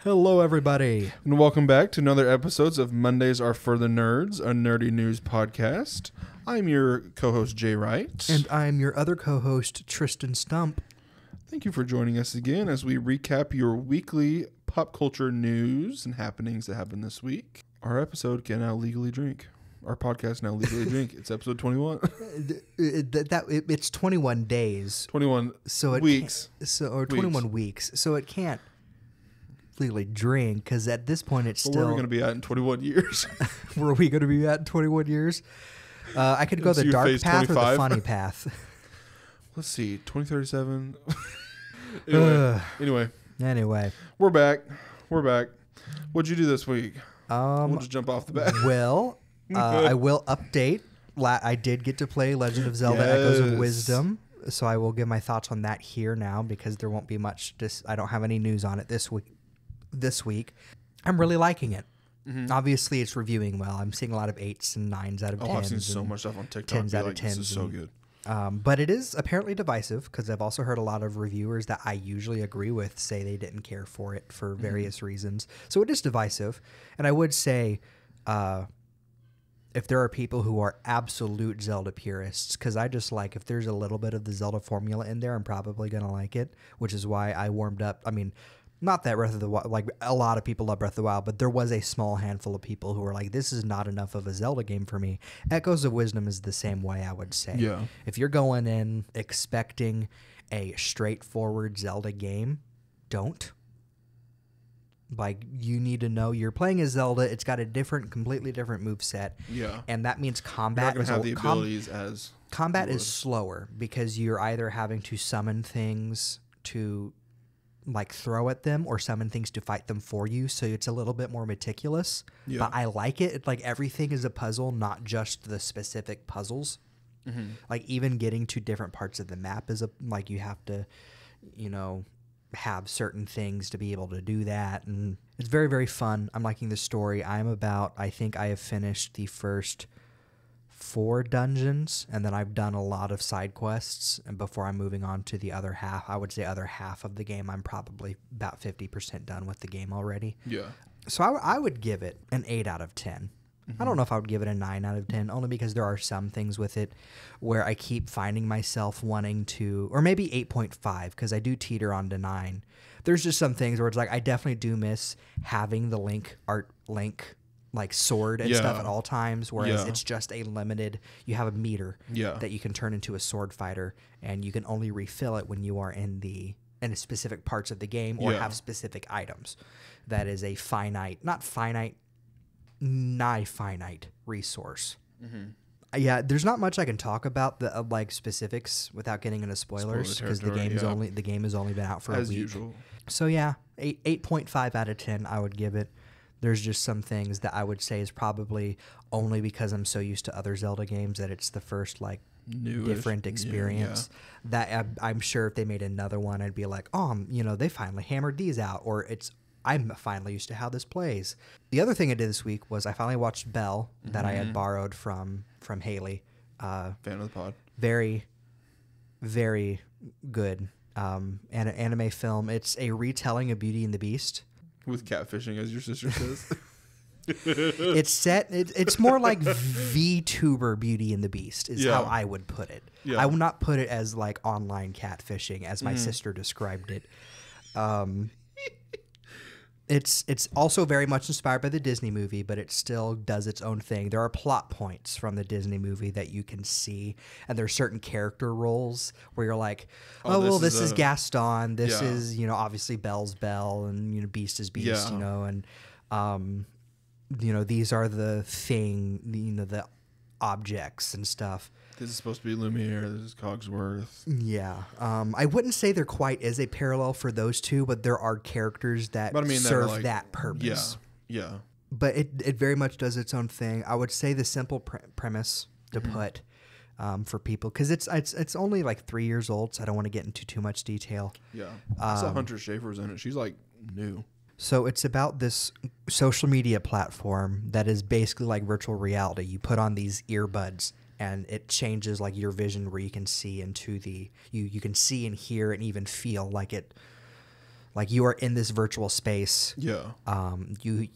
Hello, everybody. And welcome back to another episode of Mondays Are for the Nerds, a nerdy news podcast. I'm your co-host, Jay Wright. And I'm your other co-host, Tristan Stump. Thank you for joining us again as we recap your weekly pop culture news and happenings that happened this week. Our episode can now legally drink. Our podcast now legally drink. It's episode 21. It's 21 days. 21 weeks. 21 weeks. So it can't legally drink because at this point it's still... Where are we going to be at in 21 years? Where are we going to be at in 21 years? I could go the dark path 25? Or the funny path. Let's see. 2037. Anyway. We're back. What'd you do this week? We'll just jump off the bat. Well, I will update. I did get to play Legend of Zelda Echoes of Wisdom. So I will give my thoughts on that here now because there won't be much. I don't have any news on it this week. I'm really liking it. Mm-hmm. Obviously, it's reviewing well. I'm seeing a lot of 8s and 9s out of 10s. I've seen so much stuff on TikTok. 10s out of 10s. This is so good. But it is apparently divisive because I've also heard a lot of reviewers that I usually agree with say they didn't care for it for various reasons. So it is divisive. And I would say if there are people who are absolute Zelda purists, because I just like if there's a little bit of the Zelda formula in there, I'm probably going to like it, which is why I warmed up. I mean, not that Breath of the Wild, like a lot of people love Breath of the Wild, but there was a small handful of people who were like, this is not enough of a Zelda game for me. Echoes of Wisdom is the same way, I would say. Yeah. If you're going in expecting a straightforward Zelda game, don't. Like, you need to know you're playing as Zelda. It's got a completely different moveset. Yeah. And that means combat is... Combat is slower because you're either having to summon things to... like throw at them or summon things to fight them for you, so it's a little bit more meticulous. Yeah. But I like it. It's like everything is a puzzle, not just the specific puzzles. Mm-hmm. Like even getting to different parts of the map is like you have to, have certain things to be able to do that, and it's very, very fun. I'm liking the story. I think I have finished the first 4 dungeons, and then I've done a lot of side quests, and before I'm moving on to the other half, I would say other half of the game, I'm probably about 50% done with the game already. Yeah. So I would give it an 8 out of 10. Mm-hmm. I don't know if I would give it a 9 out of 10, only because there are some things with it where I keep finding myself wanting to, or maybe 8.5, because I do teeter on to 9. There's just some things where it's like, I definitely do miss having the Link like sword and stuff at all times, whereas it's just a limited, you have a meter that you can turn into a sword fighter, and you can only refill it when you are in specific parts of the game or have specific items. That is a nigh finite resource. Mm-hmm. Yeah, there's not much I can talk about the like specifics without getting into spoilers because the game has only been out for a week. As usual. So yeah, 8.5 out of 10 I would give it. There's just some things that I would say is probably only because I'm so used to other Zelda games that it's the first like different experience that I'm sure if they made another one, I'd be like, they finally hammered these out, or I'm finally used to how this plays. The other thing I did this week was I finally watched Belle that I had borrowed from Haley. Fan of the pod. Very, very good anime film. It's a retelling of Beauty and the Beast. With catfishing, as your sister says. It's more like VTuber Beauty and the Beast is how I would put it. Yeah. I would not put it as like online catfishing as my sister described it. It's also very much inspired by the Disney movie, but it still does its own thing. There are plot points from the Disney movie that you can see, and there are certain character roles where you're like, this is Gaston. This is, obviously Belle's Belle, and, Beast is Beast, and, these are the the objects and stuff. This is supposed to be Lumiere. This is Cogsworth. Yeah. I wouldn't say there quite is a parallel for those two, but there are characters that serve that purpose. Yeah. But it very much does its own thing. I would say the simple premise to put for people, because it's only like 3 years old, so I don't want to get into too much detail. Yeah. I saw Hunter Schafer's in it. She's like new. So it's about this social media platform that is basically like virtual reality. You put on these earbuds, and it changes like your vision where you can see into you can see and hear and even feel like Like you are in this virtual space. Yeah. You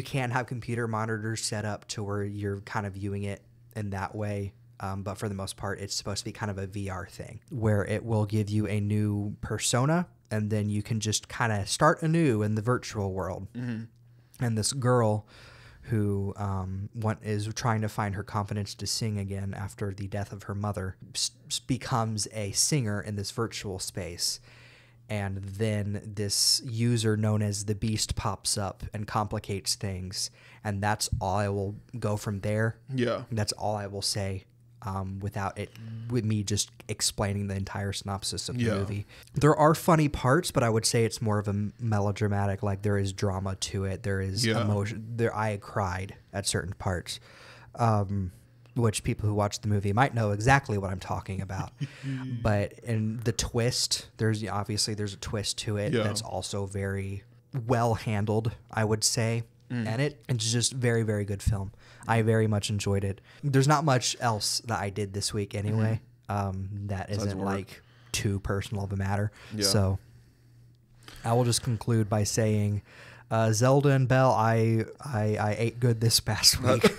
can have computer monitors set up to where you're kind of viewing it in that way. But for the most part, it's supposed to be kind of a VR thing where it will give you a new persona, and then you can just kind of start anew in the virtual world. Mm-hmm. And this girl who is trying to find her confidence to sing again after the death of her mother becomes a singer in this virtual space. And then this user known as the Beast pops up and complicates things. And that's all I will go from there. Yeah. That's all I will say with me just explaining the entire synopsis of the movie. There are funny parts, but I would say it's more of a melodramatic. Like there is drama to it. There is emotion. I cried at certain parts. Which people who watch the movie might know exactly what I'm talking about. But in the twist, there's a twist to it that's also very well handled, I would say. And it's just very, very good film. I very much enjoyed it. There's not much else that I did this week anyway. That isn't like too personal of a matter. Yeah. So I will just conclude by saying, Zelda and Belle, I ate good this past week.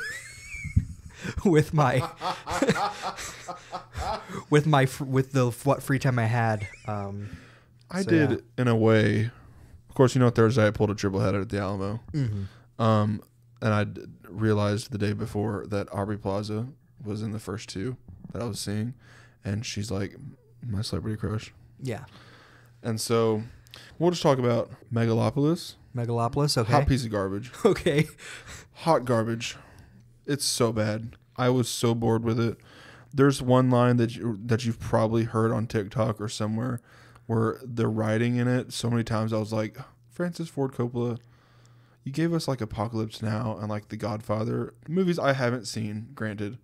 with what free time I had. I did in a way. Of course, Thursday I pulled a triple header at the Alamo. Mm-hmm. And I realized the day before that Aubrey Plaza was in the first two that I was seeing, and she's like my celebrity crush. Yeah. And so we'll just talk about Megalopolis. Megalopolis, okay. Hot piece of garbage. Okay. Hot garbage. It's so bad. I was so bored with it. There's one line that you've probably heard on TikTok or somewhere where they're writing in it so many times. I was like, Francis Ford Coppola, you gave us like Apocalypse Now and like The Godfather movies I haven't seen, granted,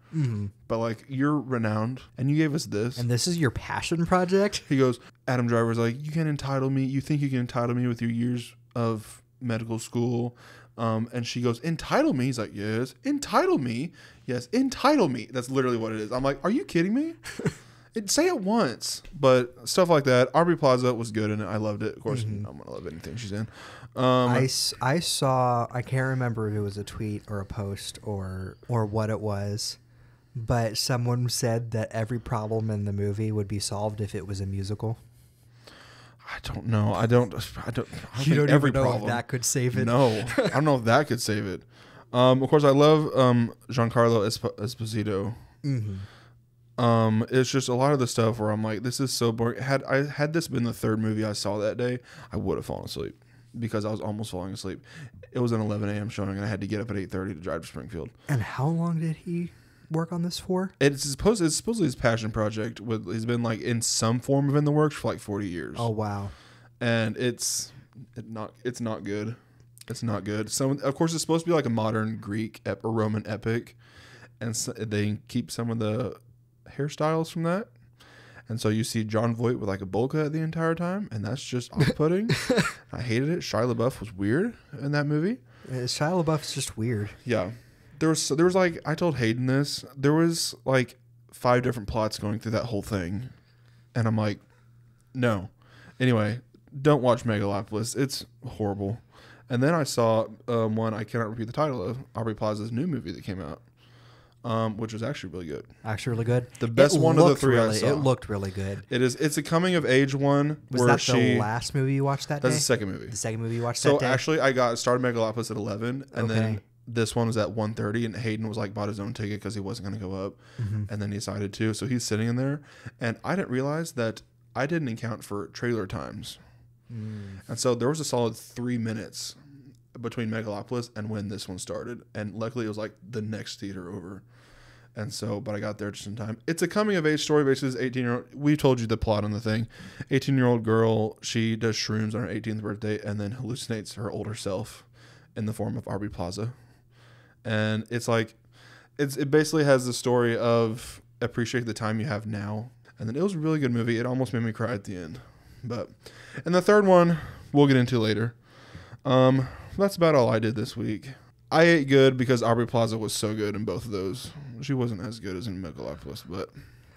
but like you're renowned and you gave us this. And this is your passion project? He goes, Adam Driver's like, you think you can entitle me with your years of medical school? And she goes, entitle me? He's like, yes. Entitle me? Yes, entitle me. That's literally what it is. I'm like, are you kidding me? Say it once. But stuff like that. Aubrey Plaza was good in it. I loved it. Of course, I'm going to love anything she's in. I saw, I can't remember if it was a tweet or a post or what it was, but someone said that every problem in the movie would be solved if it was a musical. I don't know. I don't you don't even know if that could save it. No, I don't know if that could save it. Of course, I love Giancarlo Esposito. Mm-hmm. It's just a lot of the stuff where I'm like, this is so boring. Had this been the third movie I saw that day, I would have fallen asleep because I was almost falling asleep. It was an 11 a.m. showing, and I had to get up at 8:30 to drive to Springfield. And how long did he work on this for? It's supposedly his passion project. He's been like in some form of in the works for like 40 years. Oh wow! And it's not good. It's not good. So of course it's supposed to be like a modern Greek or Roman epic, and so they keep some of the hairstyles from that. And so you see John Voight with like a bowl cut the entire time, and that's just off-putting. I hated it. Shia LaBeouf was weird in that movie. Shia LaBeouf's just weird. Yeah. There was like, I told Hayden this, there was like 5 different plots going through that whole thing. And I'm like, no. Anyway, don't watch Megalopolis. It's horrible. And then I saw one I cannot repeat the title of, Aubrey Plaza's new movie that came out, which was actually really good. Actually really good? The best one of the three I saw. It looked really good. It's a coming of age one. Was that the last movie you watched that day? That's the second movie. The second movie you watched that day? So actually I started Megalopolis at 11, and then this one was at 1:30, and Hayden was like bought his own ticket because he wasn't going to go up, and then he decided to. So he's sitting in there, and I didn't realize that I didn't account for trailer times. And so there was a solid 3 minutes between Megalopolis and when this one started, and luckily it was like the next theater over. And so, but I got there just in time. It's a coming of age story. Basically, this 18-year-old, we told you the plot on the thing. 18-year-old girl, she does shrooms on her 18th birthday and then hallucinates her older self in the form of Aubrey Plaza. And it's like, it basically has the story of appreciate the time you have now. And then it was a really good movie. It almost made me cry at the end. But, and the third one we'll get into later. That's about all I did this week. I ate good because Aubrey Plaza was so good in both of those. She wasn't as good as in Megalopolis, but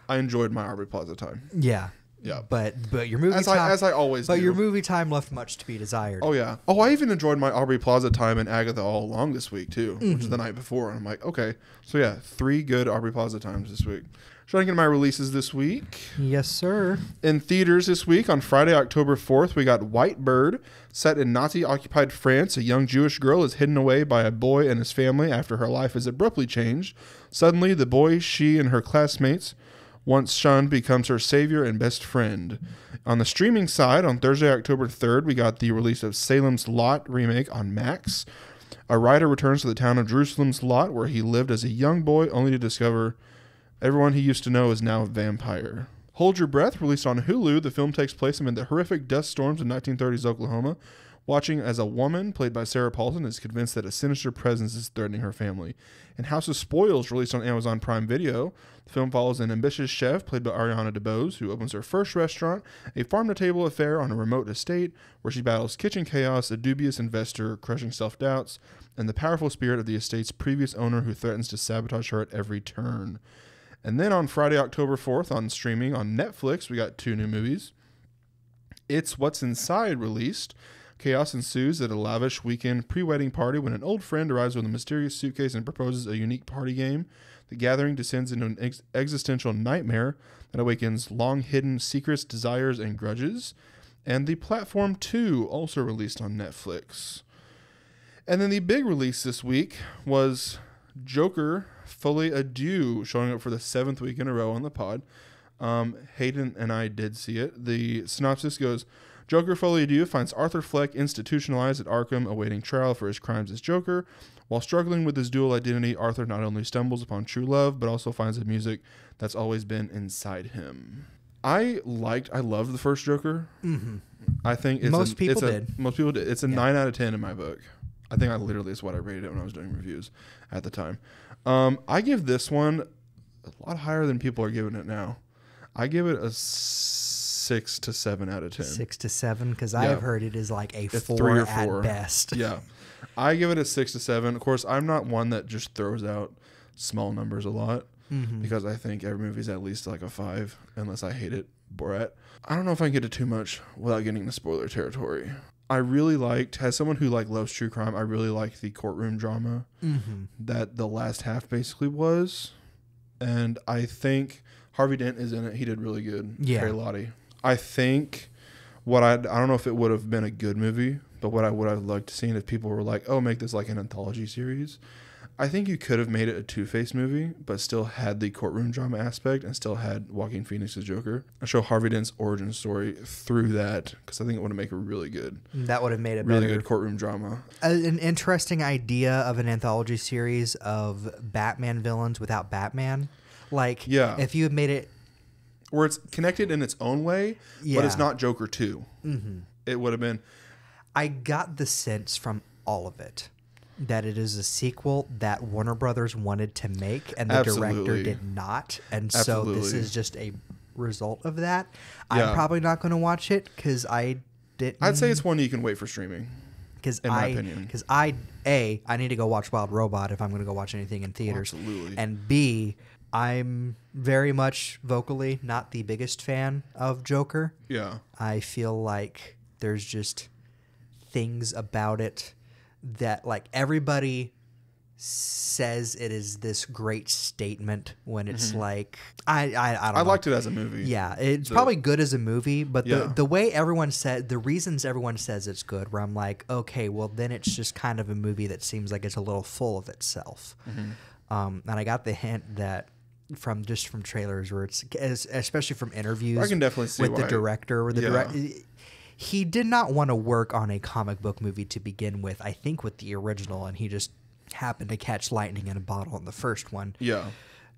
I enjoyed my Aubrey Plaza time. Yeah. Yeah. But your movie time, as I always do. But your movie time left much to be desired. Oh yeah. Oh, I even enjoyed my Aubrey Plaza time in Agatha All Along this week too, which is the night before. And I'm like, okay, so yeah, 3 good Aubrey Plaza times this week. Trying to get my releases this week. Yes, sir. In theaters this week, on Friday, October 4th, we got White Bird. Set in Nazi-occupied France, a young Jewish girl is hidden away by a boy and his family after her life is abruptly changed. Suddenly, the boy she and her classmates once shunned becomes her savior and best friend. On the streaming side, on Thursday, October 3rd, we got the release of Salem's Lot remake on Max. A writer returns to the town of Jerusalem's Lot, where he lived as a young boy, only to discover everyone he used to know is now a vampire. Hold Your Breath, released on Hulu. The film takes place amid the horrific dust storms of 1930s Oklahoma. Watching as a woman, played by Sarah Paulson, is convinced that a sinister presence is threatening her family. In House of Spoils, released on Amazon Prime Video, the film follows an ambitious chef, played by Ariana DeBose, who opens her first restaurant, a farm-to-table affair on a remote estate, where she battles kitchen chaos, a dubious investor, crushing self-doubts, and the powerful spirit of the estate's previous owner who threatens to sabotage her at every turn. And then on Friday, October 4th, on streaming on Netflix, we got 2 new movies. It's What's Inside released. Chaos ensues at a lavish weekend pre-wedding party when an old friend arrives with a mysterious suitcase and proposes a unique party game. The gathering descends into an existential nightmare that awakens long-hidden secrets, desires, and grudges. And The Platform 2, also released on Netflix. And then the big release this week was Joker Folie à Deux, showing up for the 7th week in a row on the pod. Hayden and I did see it. The synopsis goes, Joker Folie à Deux finds Arthur Fleck institutionalized at Arkham, awaiting trial for his crimes as Joker. While struggling with his dual identity, Arthur not only stumbles upon true love, but also finds the music that's always been inside him. I loved the first Joker. Mm-hmm. I think most people did. It's a 9 out of 10 in my book. I think that's what I rated it when I was doing reviews at the time. I give this one a lot higher than people are giving it now. I give it a 6 to 7 out of 10. 6 to 7, because I have heard it is like a 4 3 or 4 at best. Yeah. I give it a 6 to 7. Of course, I'm not one that just throws out small numbers a lot, because I think every movie is at least like a 5, unless I hate it. Borat. I don't know if I can get to too much without getting into spoiler territory. I really liked, as someone who loves true crime, I really liked the courtroom drama that the last half basically was. And I think Harvey Dent is in it. He did really good. Yeah. Harry Lottie. I think I don't know if it would have been a good movie, but what I would have liked to see if people were like, oh, make this like an anthology series. I think you could have made it a Two-Face movie, but still had the courtroom drama aspect and still had Joaquin Phoenix's Joker. I show Harvey Dent's origin story through that, because I think it would have made it really good. That would have made it really better. Good courtroom drama. An interesting idea of an anthology series of Batman villains without Batman. If you had made it where it's connected in its own way, but it's not Joker 2. Mm-hmm. It would have been. I got the sense from all of it that it is a sequel that Warner Brothers wanted to make, and the director did not. And so this is just a result of that. Yeah. I'm probably not going to watch it because I didn't. I'd say it's one you can wait for streaming. In my opinion. Because I need to go watch Wild Robot if I'm going to go watch anything in theaters. Absolutely. And B, I'm very much vocally not the biggest fan of Joker. Yeah. I feel like there's just things about it that everybody says it is this great statement when it's I don't know. I liked it as a movie. Yeah, it's probably good as a movie, but the way everyone said, the reasons everyone says it's good, where I'm like, okay, well then it's just kind of a movie that seems like it's a little full of itself. And I got the hint that from trailers where it's, especially from interviews, I can definitely see with the director, he did not want to work on a comic book movie to begin with, I think, with the original, and he just happened to catch lightning in a bottle in the first one. Yeah.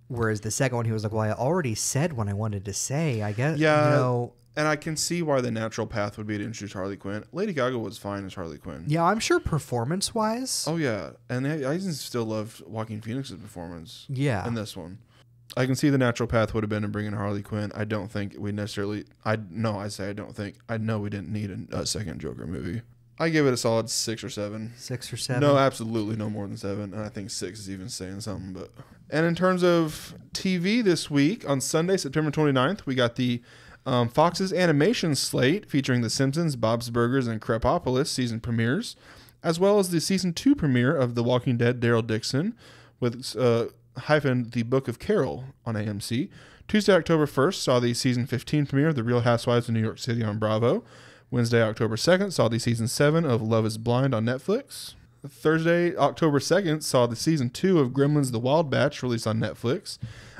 Whereas the second one, he was like, well, I already said what I wanted to say, I guess. Yeah. And I can see why the natural path would be to introduce Harley Quinn. Lady Gaga was fine as Harley Quinn. Yeah, I'm sure performance-wise. Oh, yeah. And I still loved Joaquin Phoenix's performance. Yeah. In this one. I can see the natural path would have been to bring in Harley Quinn. I don't think we necessarily... I don't think. I know we didn't need a second Joker movie. I give it a solid 6 or 7. 6 or 7? No, absolutely no more than 7. And I think 6 is even saying something. And in terms of TV this week, on Sunday, September 29th, we got the Fox's animation slate, featuring The Simpsons, Bob's Burgers, and Crepopolis season premieres, as well as the season 2 premiere of The Walking Dead, Daryl Dixon, with The Book of Carol on AMC. Tuesday, October 1st, saw the season 15 premiere of The Real Housewives of New York City on Bravo. Wednesday, October 2nd, saw the season 7 of Love is Blind on Netflix. Thursday, October 2nd, saw the season 2 of Gremlins The Wild Batch released on Netflix,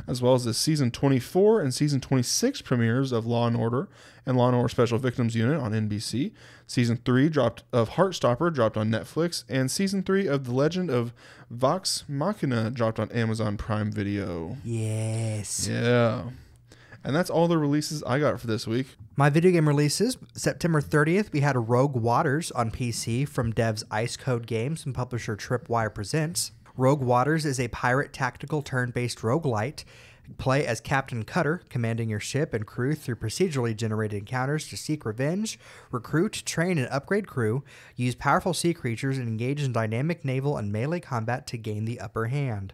as well as the season 24 and season 26 premieres of Law & Order and Law & Order Special Victims Unit on NBC. Season 3 of Heartstopper dropped on Netflix, and season 3 of The Legend of Vox Machina dropped on Amazon Prime Video. Yes. Yeah. And that's all the releases I got for this week. My video game releases, September 30th, we had Rogue Waters on PC from devs Ice Code Games and publisher Tripwire Presents. Rogue Waters is a pirate tactical turn-based roguelite. Play as Captain Cutter, commanding your ship and crew through procedurally generated encounters to seek revenge, recruit, train, and upgrade crew, use powerful sea creatures, and engage in dynamic naval and melee combat to gain the upper hand.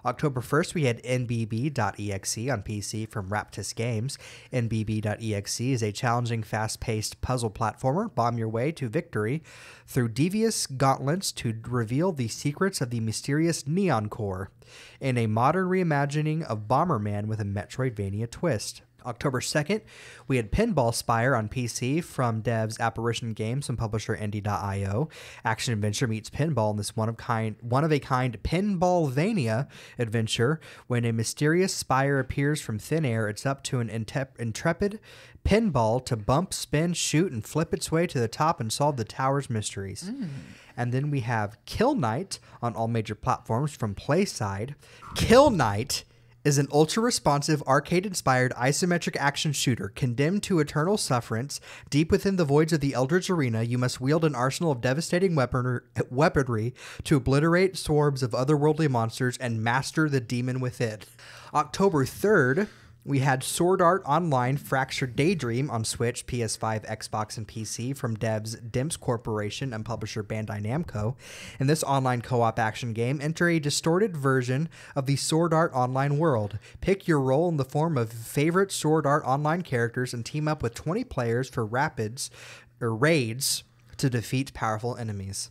October 1st, we had NBB.exe on PC from Raptus Games. NBB.exe is a challenging, fast-paced puzzle platformer. Bomb your way to victory through devious gauntlets to reveal the secrets of the mysterious Neon Core in a modern reimagining of Bomberman with a Metroidvania twist. October 2nd, we had Pinball Spire on PC from devs Apparition Games and publisher Indie.io. Action adventure meets pinball in this one of a kind Pinballvania adventure. When a mysterious spire appears from thin air, it's up to an intrepid pinball to bump, spin, shoot, and flip its way to the top and solve the tower's mysteries. And then we have Kill Knight on all major platforms from Playside. Kill Knight is an ultra-responsive, arcade-inspired isometric action shooter. Condemned to eternal sufferance, deep within the voids of the Eldritch Arena, you must wield an arsenal of devastating weaponry to obliterate swarms of otherworldly monsters and master the demon within. October 3rd, we had Sword Art Online Fractured Daydream on Switch, PS5, Xbox, and PC from devs Dimps Corporation and publisher Bandai Namco. In this online co-op action game, enter a distorted version of the Sword Art Online world. Pick your role in the form of favorite Sword Art Online characters and team up with 20 players for raids to defeat powerful enemies.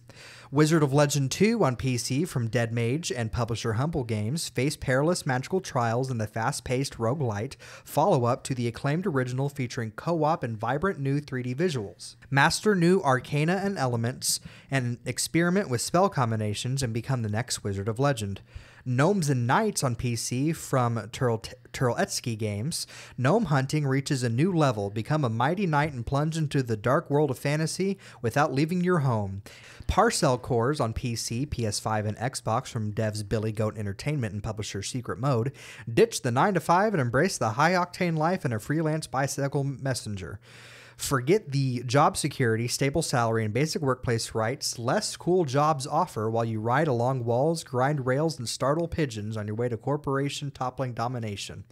Wizard of Legend 2 on PC from Dead Mage and publisher Humble Games. Face perilous magical trials in the fast-paced roguelite follow-up to the acclaimed original featuring co-op and vibrant new 3D visuals. Master new arcana and elements and experiment with spell combinations and become the next Wizard of Legend. Gnomes and Knights on PC from Turletsky Games. Gnome hunting reaches a new level. Become a mighty knight and plunge into the dark world of fantasy without leaving your home. Parcel Cores on PC, PS5, and Xbox from devs Billy Goat Entertainment and publisher Secret Mode. Ditch the 9-to-5 and embrace the high-octane life in a freelance bicycle messenger. Forget the job security, stable salary, and basic workplace rights less cool jobs offer while you ride along walls, grind rails, and startle pigeons on your way to corporation toppling domination.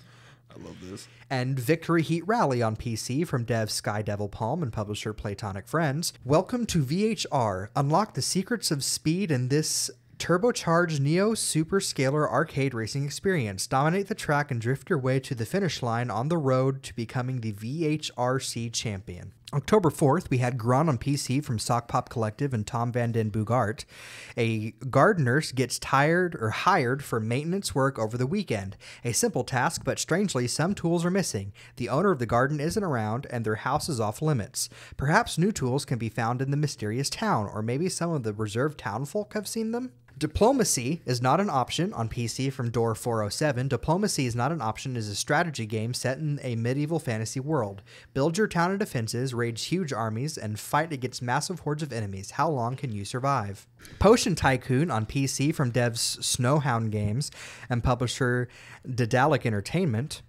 I love this. And Victory Heat Rally on PC from dev Sky Devil Palm and publisher Platonic Friends. Welcome to VHR. Unlock the secrets of speed in this turbocharged Neo Super Scalar arcade racing experience. Dominate the track and drift your way to the finish line on the road to becoming the VHRC champion. October 4th, we had Grunt on PC from Sock Pop Collective and Tom Van Den Boogart. A gardener gets hired for maintenance work over the weekend. A simple task, but strangely, some tools are missing. The owner of the garden isn't around, and their house is off limits. Perhaps new tools can be found in the mysterious town, or maybe some of the reserved townfolk have seen them? Diplomacy is not an option on PC from Door 407. Diplomacy is not an option is a strategy game set in a medieval fantasy world. Build your town and defenses, raid huge armies, and fight against massive hordes of enemies. How long can you survive? Potion Tycoon on PC from devs Snowhound Games and publisher Daedalic Entertainment.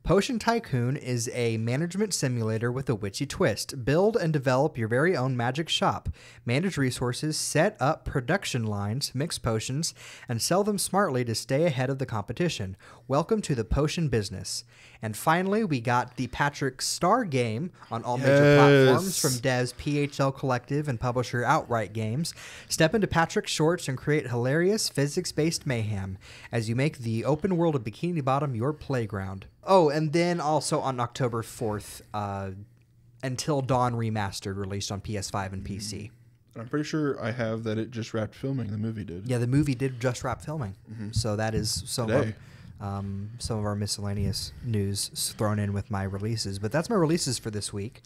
Potion Tycoon is a management simulator with a witchy twist. Build and develop your very own magic shop. Manage resources, set up production lines, mix potions, and sell them smartly to stay ahead of the competition. Welcome to the potion business. And finally, we got the Patrick Star game on all major platforms from devs PHL Collective and publisher Outright Games. Step into Patrick's shorts and create hilarious physics-based mayhem as you make the open world of Bikini Bottom your playground. Oh, Oh, and then also on October 4th, Until Dawn Remastered, released on PS5 and PC. I'm pretty sure I have that it just wrapped filming. The movie did. Yeah, the movie did just wrap filming. So that is some of our miscellaneous news thrown in with my releases. But that's my releases for this week.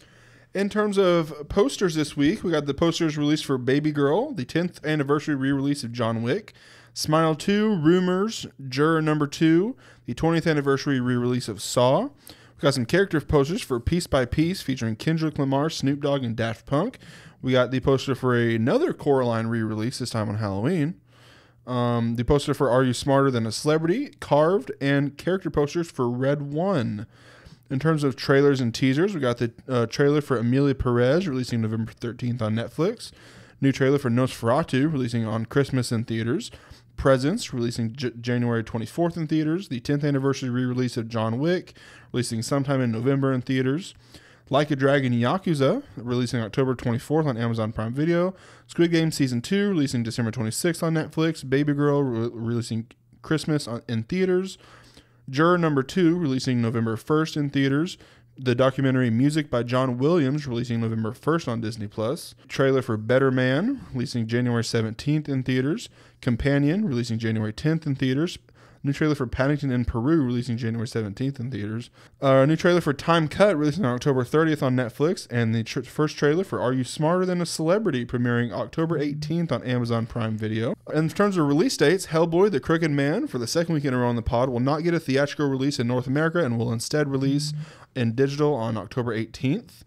In terms of posters this week, we got the posters released for Baby Girl, the 10th anniversary re-release of John Wick, Smile 2, Rumors, Juror Number 2, the 20th anniversary re-release of Saw. We got some character posters for Piece by Piece featuring Kendrick Lamar, Snoop Dogg, and Daft Punk. We got the poster for another Coraline re-release, this time on Halloween. The poster for Are You Smarter Than a Celebrity, Carved, and character posters for Red 1. In terms of trailers and teasers, we got the trailer for Emilia Perez, releasing November 13th on Netflix. New trailer for Nosferatu, releasing on Christmas in theaters. Presents, releasing January 24th in theaters. The 10th anniversary re-release of John Wick, releasing sometime in November in theaters. Like a Dragon Yakuza, releasing October 24th on Amazon Prime Video. Squid Game Season 2, releasing December 26th on Netflix. Baby Girl, releasing Christmas in theaters. Juror Number 2, releasing November 1st in theaters. The documentary Music by John Williams, releasing November 1st on Disney+. Trailer for Better Man, releasing January 17th in theaters. Companion, releasing January 10th in theaters. New trailer for Paddington in Peru, releasing January 17th in theaters. New trailer for Time Cut, releasing on October 30th on Netflix. And the first trailer for Are You Smarter Than a Celebrity, premiering October 18th on Amazon Prime Video. In terms of release dates, Hellboy, The Crooked Man, for the second week in a row on the pod, will not get a theatrical release in North America and will instead release in digital on October 18th.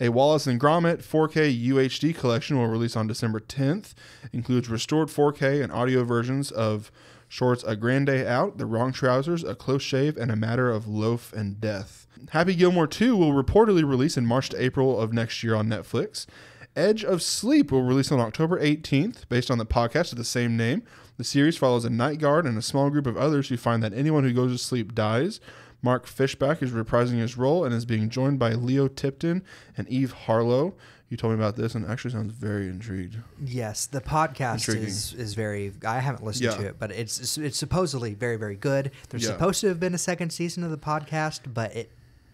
A Wallace and Gromit 4K UHD collection will release on December 10th. Includes restored 4K and audio versions of shorts A Grand Day Out, The Wrong Trousers, A Close Shave, and A Matter of Loaf and Death. Happy Gilmore 2 will reportedly release in March to April of next year on Netflix. Edge of Sleep will release on October 18th, based on the podcast of the same name. The series follows a night guard and a small group of others who find that anyone who goes to sleep dies. Mark Fishback is reprising his role and is being joined by Leo Tipton and Eve Harlow. You told me about this and actually sounds very intrigued. Yes, the podcast is very... I haven't listened to it, but it's supposedly very, very good. There's supposed to have been a second season of the podcast, but it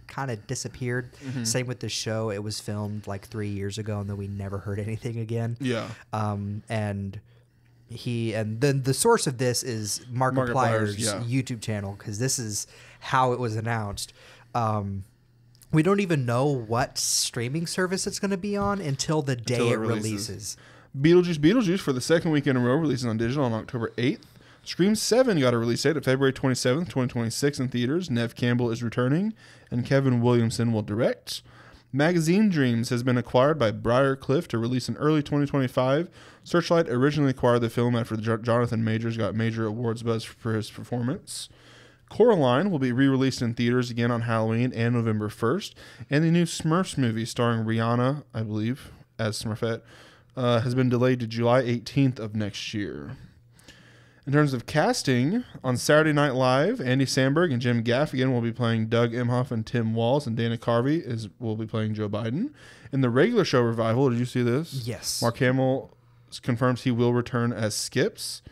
kind of disappeared. Same with the show. It was filmed like 3 years ago, and then we never heard anything again. Yeah. And then the source of this is Markiplier's YouTube channel, because this is how it was announced. We don't even know what streaming service it's going to be on until the day it releases. Beetlejuice for the second week in a row releases on digital on October 8th. Scream 7 got a release date of February 27th, 2026 in theaters. Neve Campbell is returning, and Kevin Williamson will direct. Magazine Dreams has been acquired by Briarcliff to release in early 2025. Searchlight originally acquired the film after Jonathan Majors got major awards buzz for his performance. Coraline will be re-released in theaters again on Halloween and November 1st. And the new Smurfs movie starring Rihanna, I believe, as Smurfette, has been delayed to July 18th of next year. In terms of casting, on Saturday Night Live, Andy Samberg and Jim Gaffigan will be playing Doug Emhoff and Tim Walz, and Dana Carvey will be playing Joe Biden. In the regular show revival, did you see this? Yes. Mark Hamill confirms he will return as Skips.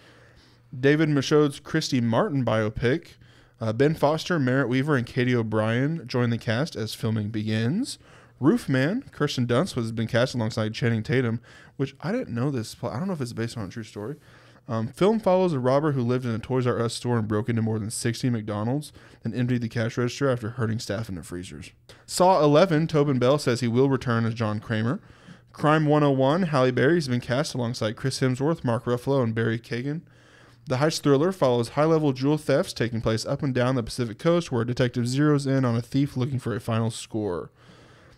David Michôd's Christy Martin biopic. Ben Foster, Merritt Weaver, and Katie O'Brien join the cast as filming begins. Roofman, Kirsten Dunst, has been cast alongside Channing Tatum, which I didn't know this. I don't know if it's based on a true story. Film follows a robber who lived in a Toys R Us store and broke into more than 60 McDonald's and emptied the cash register after hurting staff in the freezers. Saw 11, Tobin Bell says he will return as John Kramer. Crime 101, Halle Berry has been cast alongside Chris Hemsworth, Mark Ruffalo, and Barry Keoghan. The heist thriller follows high-level jewel thefts taking place up and down the Pacific Coast, where a detective zeroes in on a thief looking for a final score.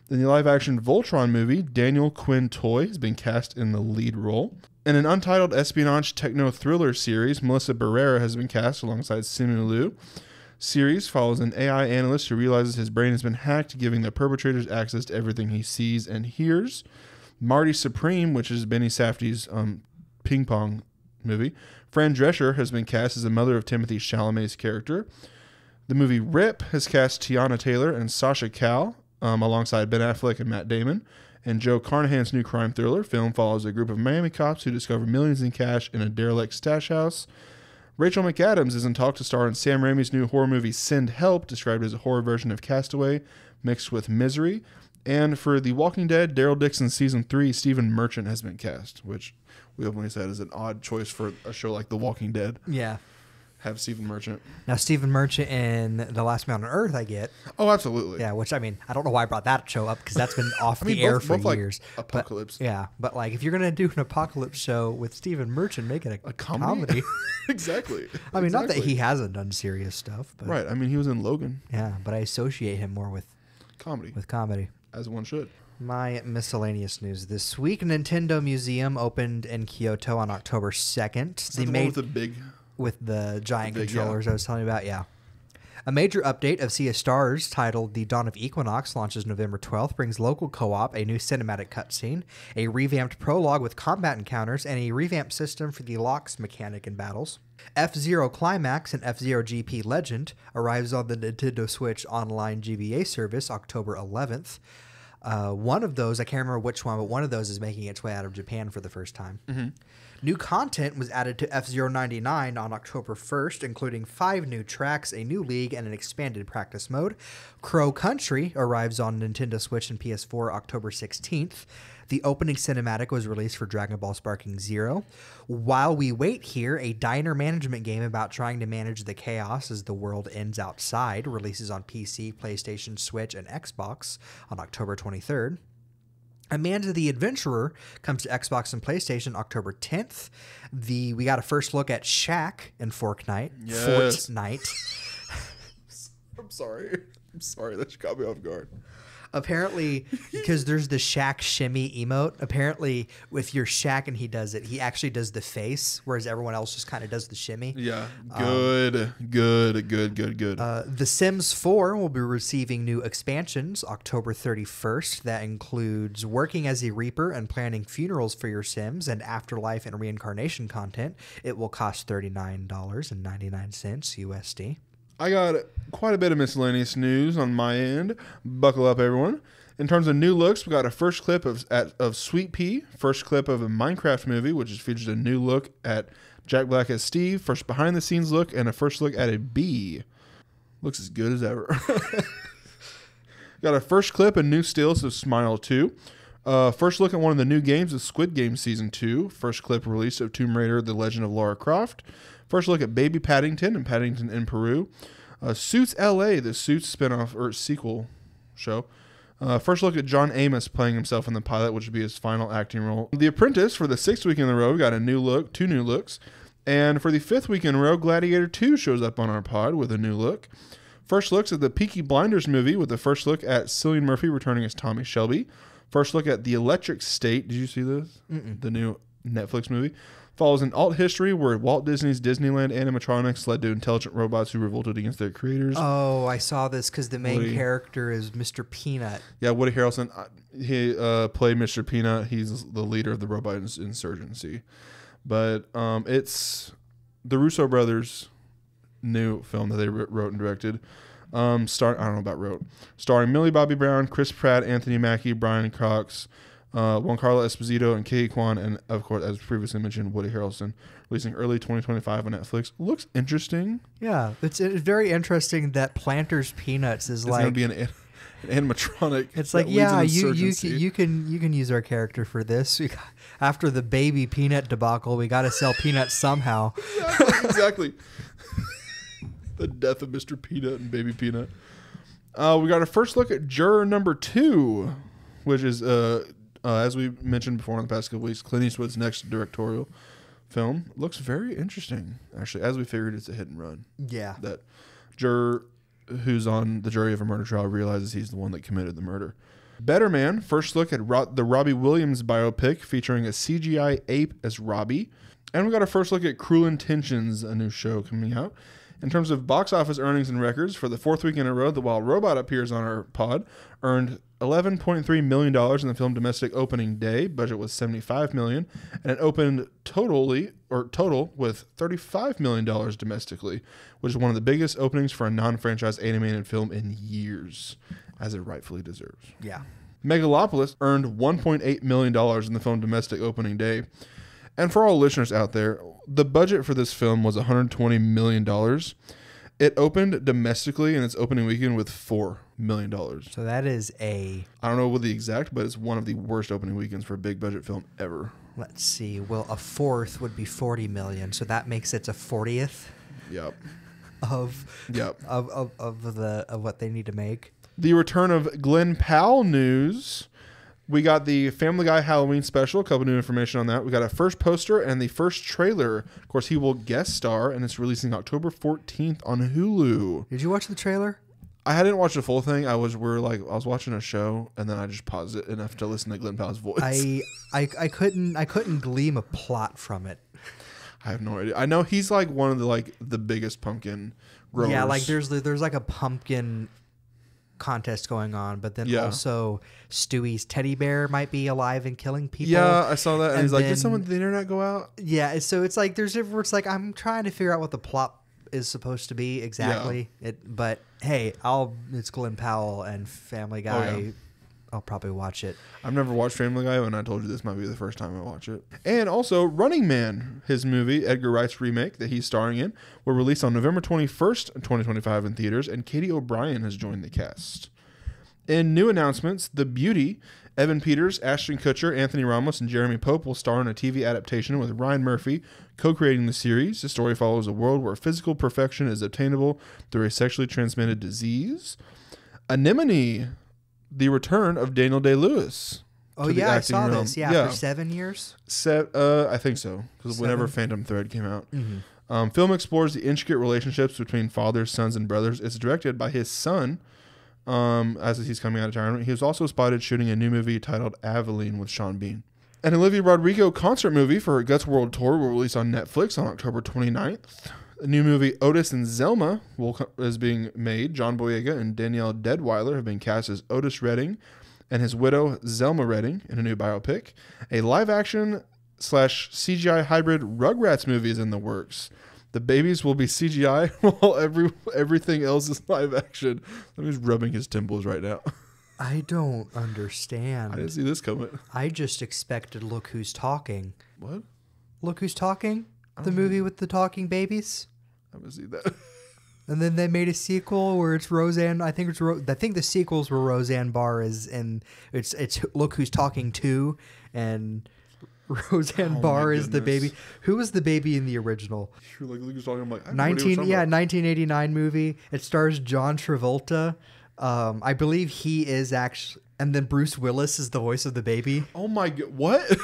In the live-action Voltron movie, Daniel Quinn Toy has been cast in the lead role. In an untitled espionage techno-thriller series, Melissa Barrera has been cast alongside Simu Liu. Series follows an AI analyst who realizes his brain has been hacked, giving the perpetrators access to everything he sees and hears. Marty Supreme, which is Benny Safdie's ping pong movie. Fran Drescher has been cast as the mother of Timothée Chalamet's character. The movie Rip has cast Tiana Taylor and Sasha Cal alongside Ben Affleck and Matt Damon. And Joe Carnahan's new crime thriller film follows a group of Miami cops who discover millions in cash in a derelict stash house. Rachel McAdams is in talk to star in Sam Raimi's new horror movie Send Help, described as a horror version of Castaway mixed with misery. And for The Walking Dead, Daryl Dixon Season 3, Stephen Merchant has been cast, which we openly said is an odd choice for a show like The Walking Dead. Yeah. Have Stephen Merchant. Now, Stephen Merchant in The Last Man on Earth, I get. Oh, absolutely. Yeah, which, I mean, I don't know why I brought that show up because that's been off the air for years. Like Apocalypse. But, yeah, but like if you're going to do an apocalypse show with Stephen Merchant, make it a comedy. Exactly. I mean, not that he hasn't done serious stuff. But, right. I mean, he was in Logan. Yeah, but I associate him more with comedy. As one should. My miscellaneous news this week: Nintendo Museum opened in Kyoto on October 2nd. They made with the big, with the giant controllers I was telling you about. Yeah. A major update of Sea of Stars titled The Dawn of Equinox launches November 12th, brings local co-op, a new cinematic cutscene, a revamped prologue with combat encounters, and a revamped system for the locks mechanic in battles. F-Zero Climax and F-Zero GP Legend arrives on the Nintendo Switch Online GBA service October 11th. One of those, I can't remember which one, but one of those is making its way out of Japan for the first time. Mm-hmm. New content was added to F-Zero 99 on October 1st, including 5 new tracks, a new league, and an expanded practice mode. Crow Country arrives on Nintendo Switch and PS4 October 16th. The opening cinematic was released for Dragon Ball Sparking Zero. While we wait here, a diner management game about trying to manage the chaos as the world ends outside releases on PC, PlayStation, Switch, and Xbox on October 23rd. Amanda the Adventurer comes to Xbox and PlayStation October 10th. We got a first look at Shaq in Fortnite. Yes. Fortnite. I'm sorry that you caught me off guard. Apparently, because there's the Shaq shimmy emote, apparently with your Shaq and he does it, he actually does the face, whereas everyone else just kind of does the shimmy. Yeah, good. The Sims 4 will be receiving new expansions October 31st. That includes working as a Reaper and planning funerals for your Sims and afterlife and reincarnation content. It will cost $39.99 USD. I got quite a bit of miscellaneous news on my end. Buckle up, everyone. In terms of new looks, we got a first clip of Sweet Pea, first clip of a Minecraft movie, which has featured a new look at Jack Black as Steve, first behind-the-scenes look, and a first look at a bee. Looks as good as ever. Got a first clip and new stills of Smile 2. First look at one of the new games of Squid Game Season 2. First clip release of Tomb Raider, The Legend of Lara Croft. First look at Baby Paddington and Paddington in Peru. Suits LA, the Suits spinoff or sequel show. First look at John Amos playing himself in the pilot, which would be his final acting role. The Apprentice, for the 6th week in a row, we got a new look, 2 new looks. And for the 5th week in a row, Gladiator 2 shows up on our pod with a new look. First looks at the Peaky Blinders movie with the first look at Cillian Murphy returning as Tommy Shelby. First look at The Electric State. Did you see this? Mm-mm. The new Netflix movie. Follows an alt history where Walt Disney's Disneyland animatronics led to intelligent robots who revolted against their creators. Oh, I saw this because the main character is Mr. Peanut. Yeah, Woody Harrelson. He played Mr. Peanut. He's the leader of the robot insurgency. But it's the Russo brothers' new film that they wrote and directed. I don't know about wrote. Starring Millie Bobby Brown, Chris Pratt, Anthony Mackie, Brian Cox, Juan Carlo Esposito, and Katie Kwan, and of course, as previously mentioned, Woody Harrelson, releasing early 2025 on Netflix. Looks interesting. Yeah, it's very interesting that Planters Peanuts is going to be an animatronic. It's like, yeah, you can use our character for this. After the baby peanut debacle, we got to sell peanuts somehow. Exactly. The death of Mr. Peanut and Baby Peanut. We got a first look at Juror number 2, which is as we mentioned before in the past couple weeks, Clint Eastwood's next directorial film. Looks very interesting, actually. As we figured, it's a hit and run. Yeah. That juror who's on the jury of a murder trial realizes he's the one that committed the murder. Better Man, first look at the Robbie Williams biopic featuring a CGI ape as Robbie. And we got a first look at Cruel Intentions, a new show coming out. In terms of box office earnings and records, for the 4th week in a row, The Wild Robot appears on our pod, earned $11.3 million in the film domestic opening day. Budget was $75 million, and it opened total with $35 million domestically, which is one of the biggest openings for a non-franchise animated film in years, as it rightfully deserves. Yeah. Megalopolis earned $1.8 million in the film domestic opening day. And for all listeners out there, the budget for this film was $120 million. It opened domestically in its opening weekend with $4 million. So that is I don't know what the exact, but it's one of the worst opening weekends for a big budget film ever. let's see. Well, a fourth would be 40 million. So that makes it a 40th Yep. of what they need to make. The return of Glenn Powell news. We got the Family Guy Halloween special, a couple new information on that. We got a first poster and the first trailer. Of course, he will guest star, and it's releasing October 14th on Hulu. Did you watch the trailer? I hadn't watched the full thing. I was watching a show, and then I just paused it enough to listen to Glenn Powell's voice. I couldn't glean a plot from it. I have no idea. I know he's like one of the biggest pumpkin growers. Yeah, like there's like a pumpkin contest going on, but then also Stewie's teddy bear might be alive and killing people. Yeah, I saw that, and he's like, "Did someone the internet go out?" Yeah, so it's like it's like I'm trying to figure out what the plot is supposed to be exactly. Yeah. But hey, it's Glenn Powell and Family Guy. Oh, yeah. I'll probably watch it. I've never watched Family Guy, and I told you this might be the first time I watch it. And also, Running Man, his movie, Edgar Wright's remake that he's starring in, will release on November 21st, 2025 in theaters, and Katie O'Brien has joined the cast. In new announcements, The Beauty, Evan Peters, Ashton Kutcher, Anthony Ramos, and Jeremy Pope will star in a TV adaptation with Ryan Murphy co-creating the series. The story follows a world where physical perfection is obtainable through a sexually transmitted disease. Anemone, the return of Daniel Day-Lewis. Oh, yeah, I saw this. Yeah, for 7 years? I think so, because whenever Phantom Thread came out. Mm-hmm. Film explores the intricate relationships between fathers, sons, and brothers. It's directed by his son, as he's coming out of retirement. He was also spotted shooting a new movie titled Aveline with Sean Bean. An Olivia Rodrigo concert movie for her Guts World Tour will release on Netflix on October 29th. A new movie, Otis and Zelma, is being made. John Boyega and Danielle Deadweiler have been cast as Otis Redding and his widow, Zelma Redding, in a new biopic. A live-action / CGI hybrid Rugrats movie is in the works. The babies will be CGI while everything else is live action. I'm just rubbing his temples right now. I don't understand. I didn't see this coming. I just expected Look Who's Talking. What? Look Who's Talking? The movie with the talking babies? I haven't seen that. And then they made a sequel where it's Roseanne. I think the sequels were Roseanne Barr and it's Look Who's Talking 2, and Roseanne Barr is the baby. Who was the baby in the original? You're like, Look Who's Talking. I'm like, 1989 movie. It stars John Travolta. I believe he is actually, and then Bruce Willis is the voice of the baby. Oh my god, what?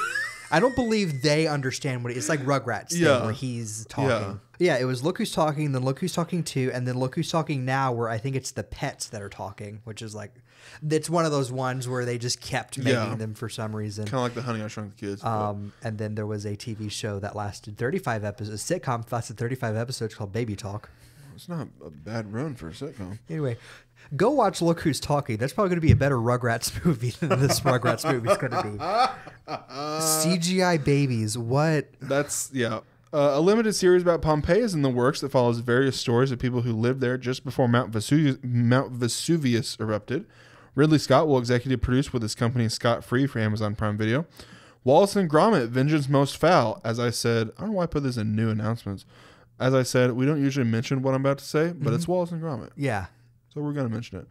I don't believe they understand what it's like Rugrats thing where he's talking. Yeah, it was Look Who's Talking, then Look Who's Talking 2, and then Look Who's Talking Now, where I think it's the pets that are talking, which is like, it's one of those ones where they just kept making them for some reason. Kind of like the Honey, I Shrunk the Kids. And then there was a TV show that lasted 35 episodes, a sitcom lasted 35 episodes called Baby Talk. It's not a bad run for a sitcom. Anyway, go watch Look Who's Talking. That's probably going to be a better Rugrats movie than this Rugrats movie is going to be. CGI babies. What? That's, yeah. A limited series about Pompeii is in the works that follows various stories of people who lived there just before Mount Vesuvius erupted. Ridley Scott will executive produce with his company Scott Free for Amazon Prime Video. Wallace and Gromit, Vengeance Most Foul. As I said, I don't know why I put this in new announcements. As I said, we don't usually mention what I'm about to say, but it's Wallace and Gromit. Yeah. So we're going to mention it.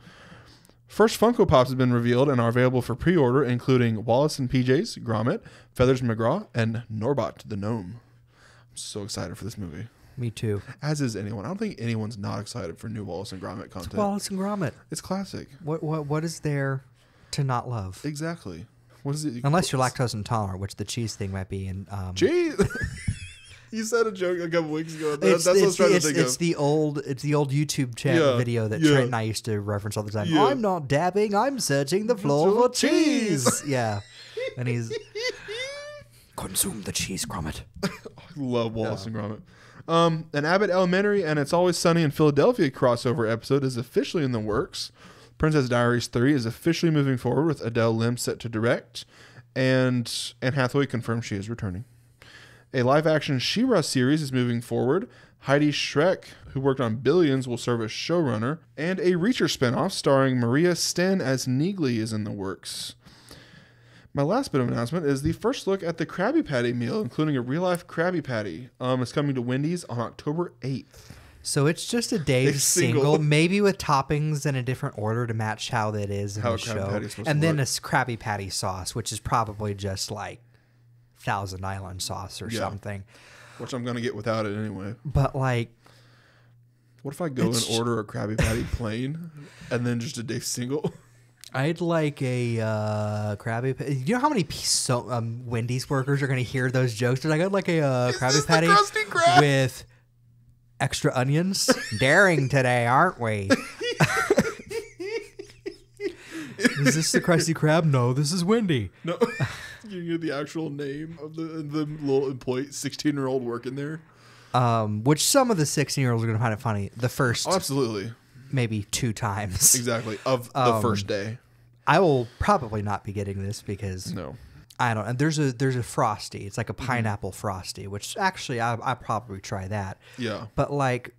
First Funko Pops have been revealed and are available for pre-order, including Wallace and PJ's, Gromit, Feathers McGraw, and Norbot the Gnome. I'm so excited for this movie. Me too. As is anyone. I don't think anyone's not excited for new Wallace and Gromit content. It's Wallace and Gromit. It's classic. What is there to not love? Exactly. What is it? Unless you're lactose intolerant, which the cheese thing might be. Cheese? You said a joke a couple weeks ago. That's what I was trying to think of. It's the old YouTube chat video that Trent and I used to reference all the time. Yeah. I'm not dabbing. I'm searching the floor for cheese. Yeah. And he's... Consume the cheese, Gromit. I love Wallace and Gromit. An Abbott Elementary and It's Always Sunny in Philadelphia crossover episode is officially in the works. Princess Diaries 3 is officially moving forward with Adele Lim set to direct. And Anne Hathaway confirmed she is returning. A live-action She-Ra series is moving forward. Heidi Schreck, who worked on Billions, will serve as showrunner. And a Reacher spinoff starring Maria Sten as Neegly is in the works. My last bit of announcement is the first look at the Krabby Patty meal, including a real-life Krabby Patty. It's coming to Wendy's on October 8th. So it's just a Dave's single, maybe with toppings in a different order to match how that is in the show. And then a Krabby Patty sauce, which is probably just like Thousand Island sauce or something. Which I'm going to get without it anyway. But like... What if I go and order a Krabby Patty plain and then just a Dave's single? I'd like a Krabby Patty. You know how many Wendy's workers are going to hear those jokes? They're like, I'd like a Krabby Patty with extra onions. Daring today, aren't we? Is this the Krusty Krab? No, this is Wendy. No, you get the actual name of the little employee, 16-year-old working there. Which some of the 16-year-olds are going to find it funny. The first, absolutely, maybe 2 times exactly of the first day. I will probably not be getting this because I don't. And there's a Frosty. It's like a pineapple Frosty, which actually I probably try that. Yeah, but like.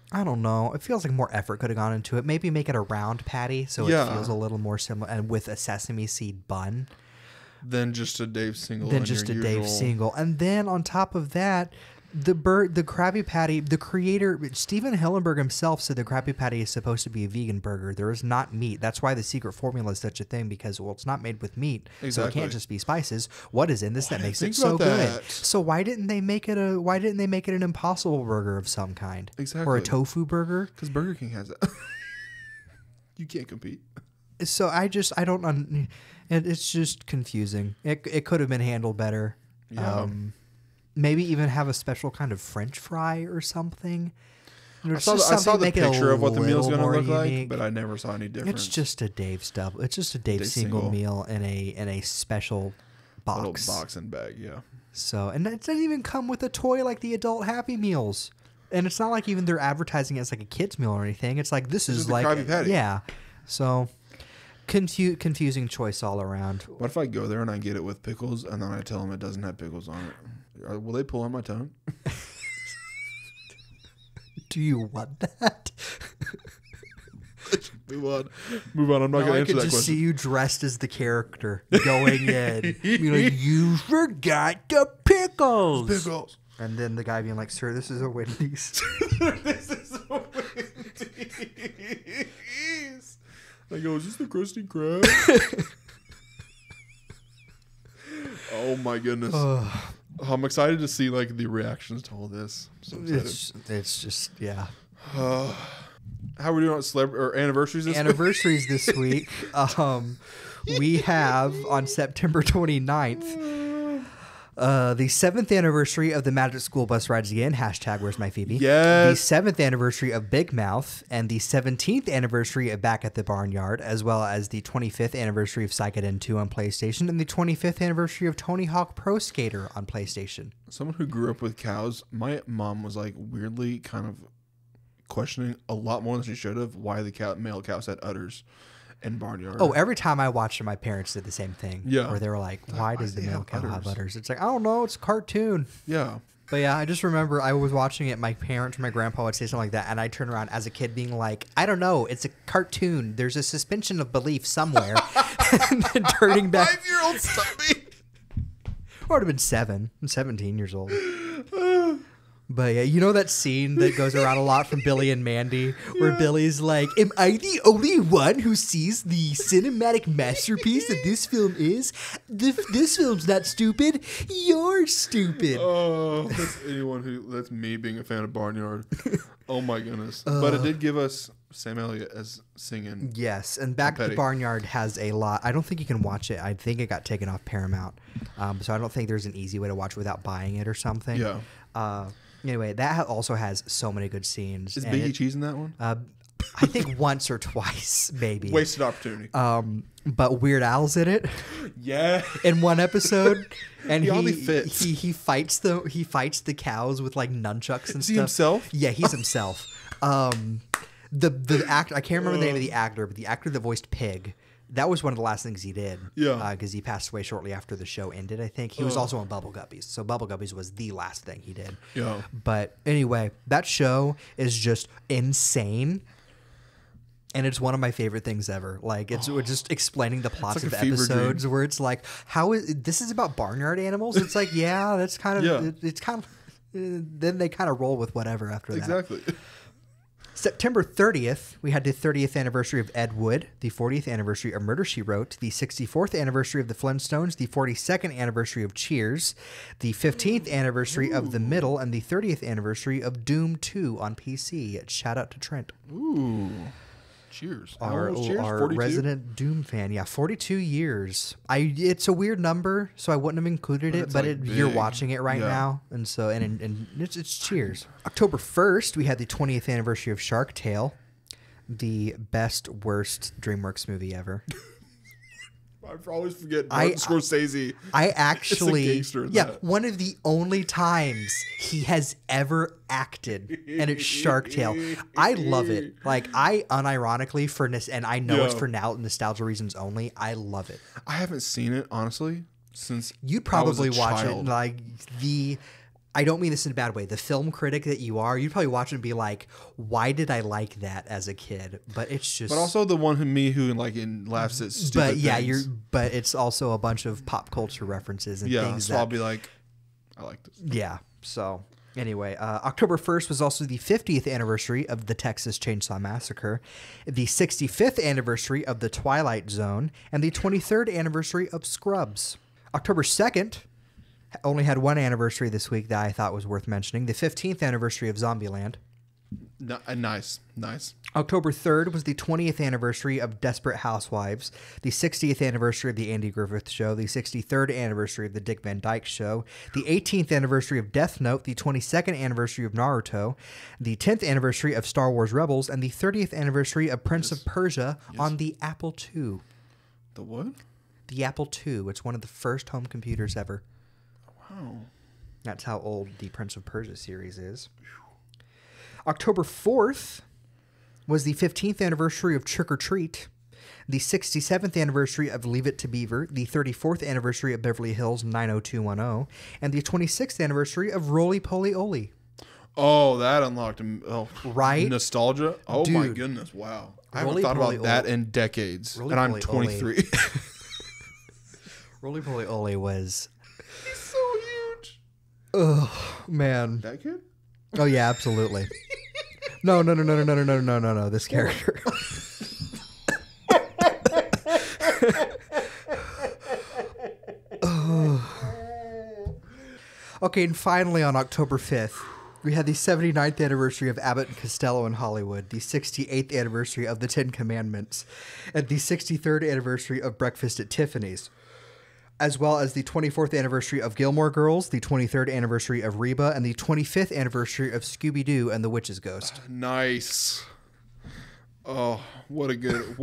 I don't know. It feels like more effort could have gone into it. Maybe make it a round patty so it feels a little more similar, and with a sesame seed bun. Than just a Dave's single. Dave's single. And then on top of that, the Krabby Patty, the creator, Steven Hillenburg himself said the Krabby Patty is supposed to be a vegan burger. There is not meat. That's why the secret formula is such a thing because, well, it's not made with meat. Exactly. So it can't just be spices. What is in this that makes it so good? So why didn't they make it an Impossible burger of some kind? Exactly. Or a tofu burger? Because Burger King has that. You can't compete. So I don't, it's just confusing. It could have been handled better. Yeah. Maybe even have a special kind of French fry or something. I saw the picture of what the meal's going to look like, but I never saw any difference. It's just a Dave's double. It's just a Dave's single meal in a special box. Little box and bag, yeah. So, and it doesn't even come with a toy like the adult Happy Meals. And it's not like even they're advertising it as like a kid's meal or anything. It's like this is like Krabby Patty. Yeah. So confusing choice all around. What if I go there and I get it with pickles and then I tell them it doesn't have pickles on it? Will they pull on my tongue? Do you want that? Move on. I'm not going to answer that question. I could just see you dressed as the character going in. You forgot the pickles. And then the guy being like, sir, this is a Wendy's. This is a Wendy's. I go, is this the Krusty Krab? Oh my goodness. I'm excited to see like the reactions to all this. I'm so excited. It's just, yeah. How are we doing on anniversaries this week? Anniversaries this week. We have on September 29th, the 7th anniversary of the Magic School Bus Rides Again. # Where's My Phoebe? Yes. The 7th anniversary of Big Mouth and the 17th anniversary of Back at the Barnyard, as well as the 25th anniversary of Psychoden 2 on PlayStation and the 25th anniversary of Tony Hawk Pro Skater on PlayStation. Someone who grew up with cows, my mom was like weirdly kind of questioning a lot more than she should have why the male cows had udders. And Barnyard. Oh, every time I watched it, my parents did the same thing. Yeah. Where they were like, why does the male cow have udders? It's like, I don't know. It's a cartoon. Yeah. But yeah, I just remember I was watching it. My parents or my grandpa would say something like that. And I'd turn around as a kid being like, I don't know. It's a cartoon. There's a suspension of belief somewhere. And then turning back. 5-year-old Stubby. Or it would have been 7. I'm 17 years old. But yeah, you know that scene that goes around a lot from Billy and Mandy where Billy's like, am I the only one who sees the cinematic masterpiece that this film is? This film's not stupid. You're stupid. Oh, that's me being a fan of Barnyard. Oh my goodness. But it did give us Sam Elliott as singing. Yes, and Back to the Barnyard has a lot. I don't think you can watch it. I think it got taken off Paramount. So I don't think there's an easy way to watch it without buying it or something. Yeah. Anyway, that also has so many good scenes. Is Biggie Cheese in that one? I think once or twice, maybe. Wasted opportunity. But Weird Al's in it. Yeah. In one episode, and he fights the cows with like nunchucks and stuff. Is he himself? Yeah, he's himself. The actor, I can't remember the name of the actor, but the actor that voiced Pig. That was one of the last things he did. Yeah. Because he passed away shortly after the show ended, I think. He was also on Bubble Guppies. So Bubble Guppies was the last thing he did. Yeah. But anyway, that show is just insane. And it's one of my favorite things ever. Like it's we're just explaining the plots like of a fever episodes dream. where it's like, how is this is about barnyard animals? It's like, yeah, that's kind of Yeah. it's kind of then they kind of roll with whatever after that. Exactly. September 30th, we had the 30th anniversary of Ed Wood, the 40th anniversary of Murder, She Wrote, the 64th anniversary of The Flintstones, the 42nd anniversary of Cheers, the 15th anniversary of The Middle, and the 30th anniversary of Doom 2 on PC. Shout out to Trent. Ooh. Cheers. How Our, old was Cheers? our 42? resident Doom fan. Yeah, 42 years. It's a weird number, so I wouldn't have included But it, it's, but like, you're big. watching it right Yeah. now. And so, and it's Cheers. October 1st, we had the 20th anniversary of Shark Tale, the best, worst DreamWorks movie ever. I always forget Martin Scorsese. I actually, gangster in yeah, that. one of the only times he has ever acted, and it's Shark Tale. I love it. Like, I unironically, and I know it's Yeah. for nostalgia reasons only, I love it. I haven't seen it, honestly, since You'd I was probably a watch child. it like I don't mean this in a bad way. The film critic that you are, you'd probably watch it and be like, why did I like that as a kid? But it's just. But also the one who like laughs at stupid But yeah, things. but it's also a bunch of pop culture references and Yeah, things so that. I'll be like, I like this. Yeah. So anyway, October 1st was also the 50th anniversary of the Texas Chainsaw Massacre, the 65th anniversary of The Twilight Zone, and the 23rd anniversary of Scrubs. October 2nd only had one anniversary this week that I thought was worth mentioning, the 15th anniversary of Zombieland. Nice. October 3rd was the 20th anniversary of Desperate Housewives, the 60th anniversary of The Andy Griffith Show, the 63rd anniversary of The Dick Van Dyke Show, the 18th anniversary of Death Note, the 22nd anniversary of Naruto, the 10th anniversary of Star Wars Rebels, and the 30th anniversary of Prince of Persia on the Apple II. The what? The Apple II. It's one of the first home computers ever. Wow. That's how old the Prince of Persia series is. October 4th was the 15th anniversary of Trick or Treat, the 67th anniversary of Leave It to Beaver, the 34th anniversary of Beverly Hills 90210, and the 26th anniversary of Roly Poly Oly. Oh, that unlocked Right? nostalgia. Oh my Dude. goodness! Wow, I haven't Roly thought Poly about that in decades, Roly and I'm Poly 23. Roly Poly Oly was... He's so huge. Oh, man. That kid? Oh, yeah, absolutely. No, this character. Okay, and finally on October 5th, we had the 79th anniversary of Abbott and Costello in Hollywood, the 68th anniversary of the Ten Commandments, and the 63rd anniversary of Breakfast at Tiffany's, as well as the 24th anniversary of Gilmore Girls, the 23rd anniversary of Reba, and the 25th anniversary of Scooby-Doo and the Witch's Ghost. Nice. Oh, what a good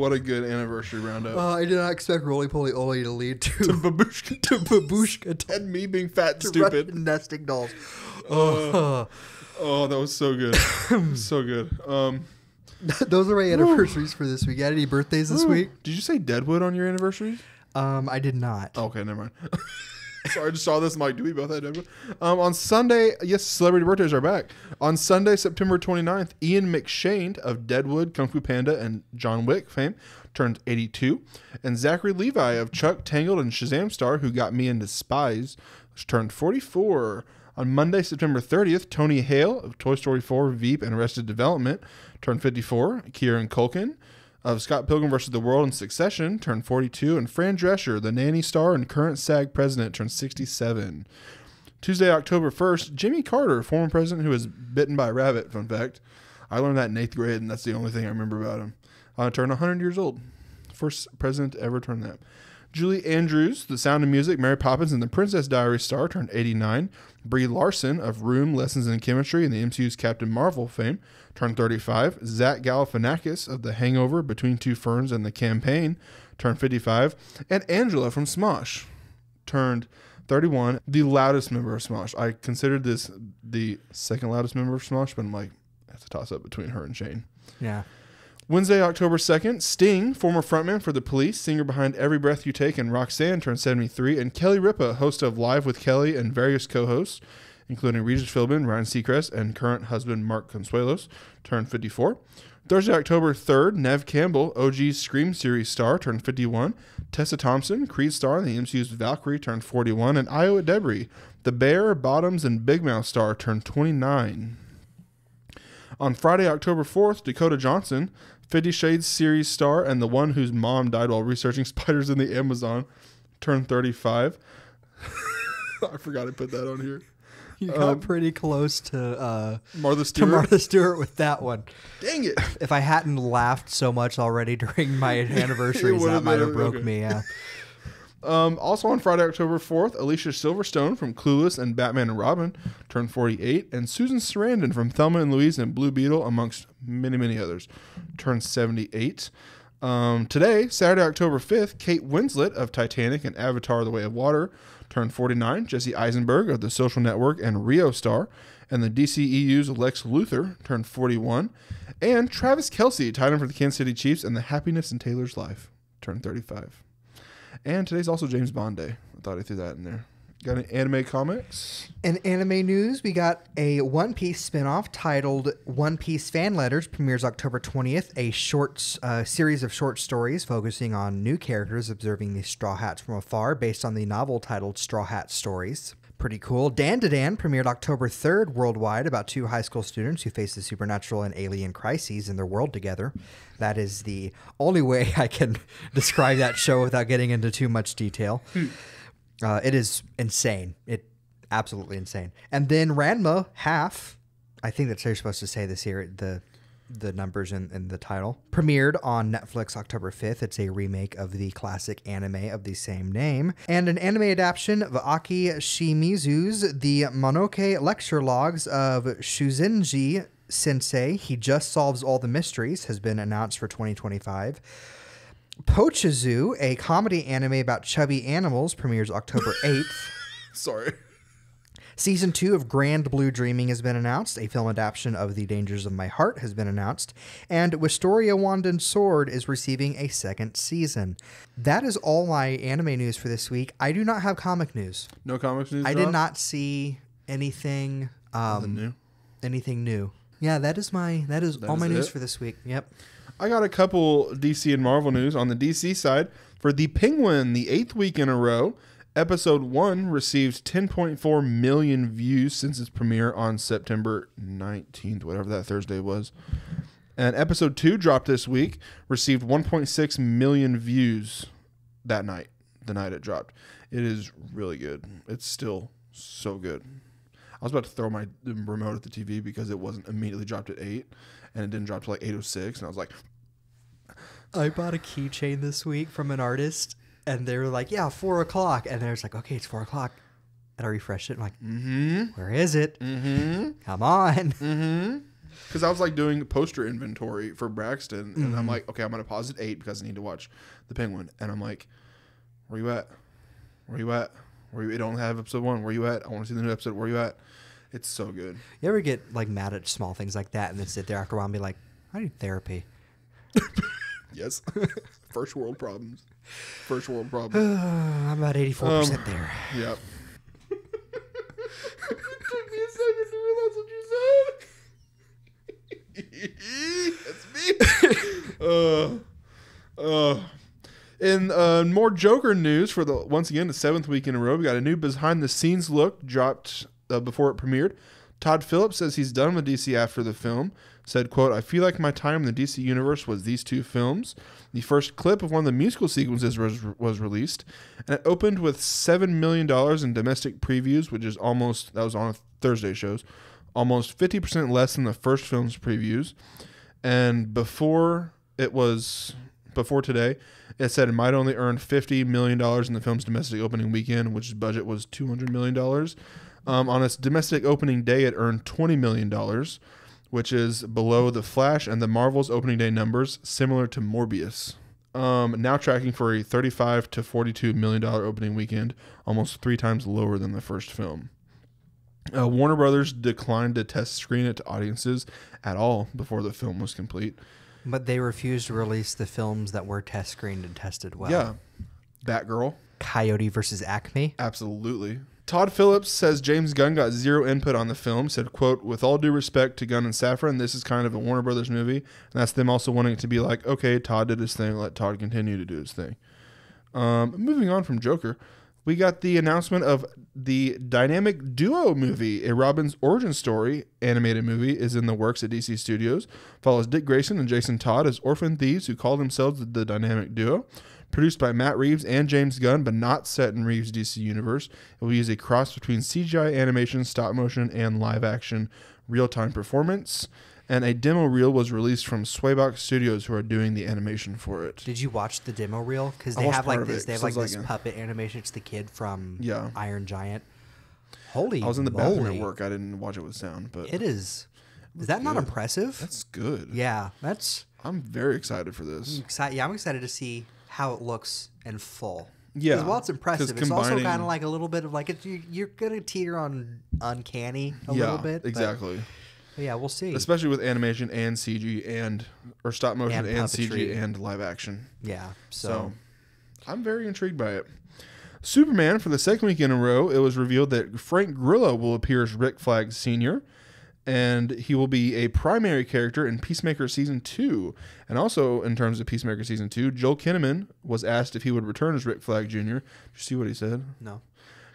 anniversary roundup. I did not expect Roly Poly Oly to lead to Babushka. to Babushka And me being fat and to stupid. Russian nesting dolls. Oh, that was so good. So good. Those are my anniversaries for this week. You had any birthdays this week? Did you say Deadwood on your anniversary? I did not. Okay, never mind. Sorry, I just saw this. I'm like, do we both have Deadwood? On Sunday, yes, celebrity birthdays are back. On Sunday, September 29th, Ian McShane of Deadwood, Kung Fu Panda, and John Wick fame turned 82. And Zachary Levi of Chuck, Tangled, and Shazam star, who got me into Spies, turned 44. On Monday, September 30th, Tony Hale of Toy Story 4, Veep, and Arrested Development turned 54. Kieran Culkin of Scott Pilgrim vs. the World and Succession turned 42. And Fran Drescher, the Nanny star and current SAG president, turned 67. Tuesday, October 1st, Jimmy Carter, former president who was bitten by a rabbit, fun fact. I learned that in 8th grade, and that's the only thing I remember about him. Turned 100 years old. First president to ever turn that. Julie Andrews, The Sound of Music, Mary Poppins, and The Princess Diaries star, turned 89. Brie Larson of Room, Lessons in Chemistry, and the MCU's Captain Marvel fame, turned 35. Zach Galifianakis of The Hangover, Between Two Ferns, and The Campaign, turned 55. And Angela from Smosh turned 31. The loudest member of Smosh. I considered this the second loudest member of Smosh, but I'm like, that's a toss-up between her and Shane. Yeah. Wednesday, October 2nd, Sting, former frontman for The Police, singer behind Every Breath You Take and Roxanne, turned 73. And Kelly Ripa, host of Live with Kelly and various co-hosts, including Regis Philbin, Ryan Seacrest, and current husband Mark Consuelos, turned 54. Thursday, October 3rd, Nev Campbell, OG Scream series star, turned 51. Tessa Thompson, Creed star in the MCU's Valkyrie, turned 41. And Iowa Debris, the Bear, Bottoms, and Big Mouth star, turned 29. On Friday, October 4th, Dakota Johnson, 50 Shades series star and the one whose mom died while researching spiders in the Amazon, turned 35. I forgot to put that on here. You got pretty close to Martha Stewart. Martha Stewart with that one. Dang it. If I hadn't laughed so much already during my anniversaries, that might have broke me. Yeah. Also on Friday, October 4th, Alicia Silverstone from Clueless and Batman and Robin turned 48, and Susan Sarandon from Thelma and Louise and Blue Beetle, amongst many, many others, turned 78. Today, Saturday, October 5th, Kate Winslet of Titanic and Avatar: The Way of Water turned 49. Jesse Eisenberg of The Social Network and Rio star and the DCEU's Lex Luthor turned 41. And Travis Kelce, tight end for the Kansas City Chiefs and The Happiness in Taylor's Life, turned 35. And today's also James Bond Day. I thought I threw that in there. Got any anime comics? In anime news, we got a One Piece spinoff titled One Piece Fan Letters, premieres October 20th, a series of short stories focusing on new characters observing the Straw Hats from afar, based on the novel titled Straw Hat Stories. Pretty cool. Dan to Dan premiered October 3rd worldwide, about two high school students who face the supernatural and alien crises in their world together. That is the only way I can describe that show without getting into too much detail. It is insane. Absolutely insane. And then Ranma Half, I think that's how you're supposed to say this here, the numbers in the title, premiered on Netflix October 5th. It's a remake of the classic anime of the same name. And an anime adaptation of Aki Shimizu's The Mononoke Lecture Logs of Shuzenji Sensei, He Just Solves All the Mysteries, has been announced for 2025. Pochizu, a comedy anime about chubby animals, premieres October 8th. Sorry. Season 2 of Grand Blue Dreaming has been announced. A film adaptation of The Dangers of My Heart has been announced. And Wisteria Wand and Sword is receiving a second season. That is all my anime news for this week. I do not have comic news. No comics news? I did not see anything anything new. Yeah, that is all my news for this week. Yep. I got a couple DC and Marvel news. On the DC side, for The Penguin, the 8th week in a row, Episode 1 received 10.4 million views since its premiere on September 19th, whatever that Thursday was. And Episode 2 dropped this week, received 1.6 million views that night, the night it dropped. It is really good. It's still so good. I was about to throw my remote at the TV because it wasn't immediately dropped at 8, and it didn't drop to like 8:06, and I was like... I bought a keychain this week from an artist, and they were like, yeah, 4 o'clock. And I was like, okay, it's 4 o'clock. And I refreshed it. I'm like, where is it? Come on. Because I was like doing poster inventory for Braxton. And I'm like, okay, I'm going to pause at 8 because I need to watch The Penguin. And I'm like, where you at? Where you at? You don't have episode 1. Where you at? I want to see the new episode. Where you at? It's so good. You ever get like mad at small things like that and then sit there after a while and be like, I need therapy? Yes. First world problems. I'm about 84% there. Yep. It took me a second to realize what you said. That's me. In more Joker news, for the 7th week in a row, we got a new behind-the-scenes look dropped before it premiered. Todd Phillips says he's done with DC after the film. Said, quote, I feel like my time in the DC universe was these two films. The first clip of one of the musical sequences was released, and it opened with $7 million in domestic previews, which is that was on Thursday shows, almost 50% less than the first film's previews. And before today, it said it might only earn $50 million in the film's domestic opening weekend, which its budget was $200 million. On its domestic opening day, it earned $20 million, which is below The Flash and the Marvel's opening day numbers, similar to Morbius. Now tracking for a $35 to $42 million opening weekend, almost 3 times lower than the first film. Warner Brothers declined to test screen it to audiences at all before the film was complete. But they refused to release the films that were test screened and tested well. Yeah. Batgirl. Coyote versus Acme. Absolutely. Todd Phillips says James Gunn got zero input on the film. Said, quote, with all due respect to Gunn and Safran, this is kind of a Warner Brothers movie. And that's them also wanting it to be like, okay, Todd did his thing. Let Todd continue to do his thing. Moving on from Joker, we got the announcement of the Dynamic Duo movie. A Robin's origin story animated movie is in the works at DC Studios. Follows Dick Grayson and Jason Todd as orphan thieves who call themselves the Dynamic Duo. Produced by Matt Reeves and James Gunn, but not set in Reeves' DC universe. It will use a cross between CGI animation, stop motion, and live action real-time performance. And a demo reel was released from Swaybox Studios, who are doing the animation for it. Did you watch the demo reel? Because they have like this. They have like this puppet animation. It's the kid from Iron Giant. Holy! I was in the bathroom at work. I didn't watch it with sound, but it is. Is that not impressive? That's good. Yeah, that's. I'm very excited for this. I'm excited to see how it looks in full. Yeah. While it's impressive, it's also kind of like a little bit of like you're gonna teeter on uncanny a little bit. Exactly. But yeah, we'll see. Especially with animation and CG or stop motion and puppetry. CG and live action. Yeah. So I'm very intrigued by it. Superman, for the second week in a row, it was revealed that Frank Grillo will appear as Rick Flag Sr., and he will be a primary character in Peacemaker Season 2. And also, in terms of Peacemaker Season 2, Joel Kinnaman was asked if he would return as Rick Flag Jr. Did you see what he said? No.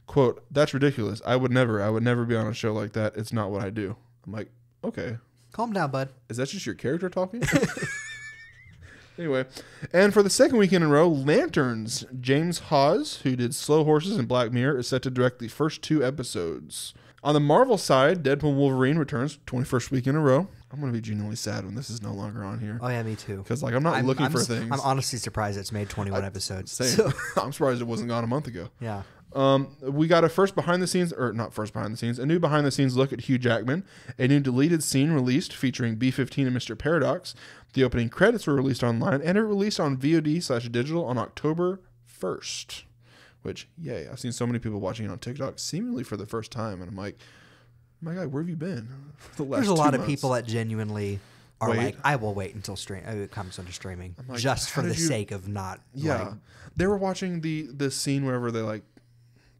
Quote, that's ridiculous. I would never be on a show like that. It's not what I do. I'm like, okay. Calm down, bud. Is that just your character talking? Anyway, and for the second week in a row, Lanterns. James Hawes, who did Slow Horses and Black Mirror, is set to direct the first 2 episodes. On the Marvel side, Deadpool & Wolverine returns 21st week in a row. I'm going to be genuinely sad when this is no longer on here. Oh, yeah, me too. Because I'm not looking for things. I'm honestly surprised it's made 21 episodes. Same. So. I'm surprised it wasn't gone a month ago. Yeah. We got a new behind the scenes look at Hugh Jackman, a new deleted scene released featuring B-15 and Mr. Paradox. The opening credits were released online, and it released on VOD/digital on October 1st. Which, yay, I've seen so many people watching it on TikTok seemingly for the first time, and I'm like, my God, where have you been for the last 2 months? There's a lot of people that genuinely are like, I will wait until it comes into streaming, like, just for the sake of not. Yeah, like, they were watching the scene wherever they like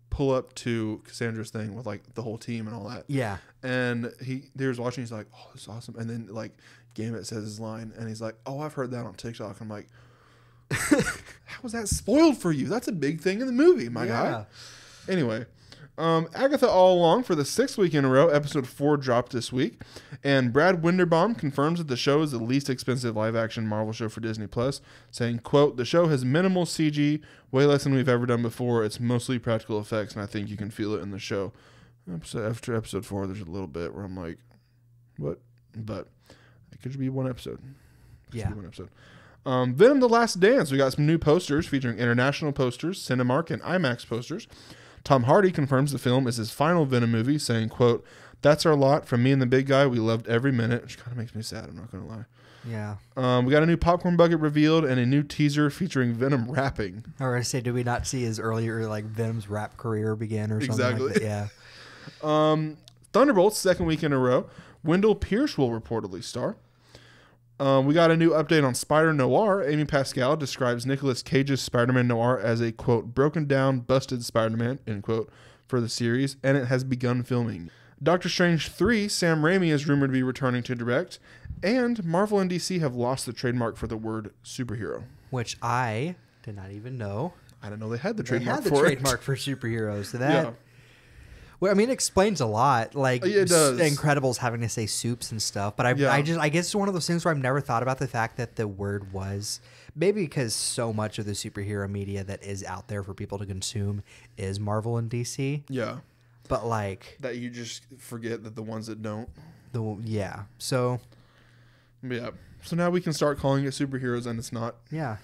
pull up to Cassandra's thing with like the whole team and all that. Yeah, and they was watching. He's like, oh, this is awesome. And then like Gambit says his line, and he's like, oh, I've heard that on TikTok. I'm like, how was that spoiled for you? That's a big thing in the movie, my guy. Anyway, Agatha All Along for the 6th week in a row. Episode 4 dropped this week. And Brad Winderbaum confirms that the show is the least expensive live-action Marvel show for Disney+, saying, quote, the show has minimal CG, way less than we've ever done before. It's mostly practical effects, and I think you can feel it in the show. After episode 4, there's a little bit where I'm like, what? But it could be one episode. One episode. Venom: The Last Dance. We got some new posters featuring international posters, Cinemark, and IMAX posters. Tom Hardy confirms the film is his final Venom movie, saying, quote, that's our lot. From me and the big guy, we loved every minute. Which kind of makes me sad, I'm not going to lie. Yeah. We got a new popcorn bucket revealed and a new teaser featuring Venom rapping. I was going to say, did we not see his earlier, like, Venom's rap career begin or something like that? Yeah. Thunderbolts, 2nd week in a row. Wendell Pierce will reportedly star. We got a new update on Spider Noir. Amy Pascal describes Nicolas Cage's Spider-Man Noir as a, quote, broken down, busted Spider-Man, end quote, for the series, and it has begun filming. Doctor Strange 3, Sam Raimi is rumored to be returning to direct, and Marvel and DC have lost the trademark for the word superhero. Which I did not even know. I didn't know they had the trademark for it. They had the trademark for superheroes. So that... Well, I mean, it explains a lot. Like, it does. Incredibles having to say soups and stuff. But I guess it's one of those things where I've never thought about the fact that the word was, maybe because so much of the superhero media that is out there for people to consume is Marvel and DC. Yeah. But like. That you just forget that the ones that don't. Yeah. So. Yeah. So now we can start calling it superheroes and it's not. Yeah.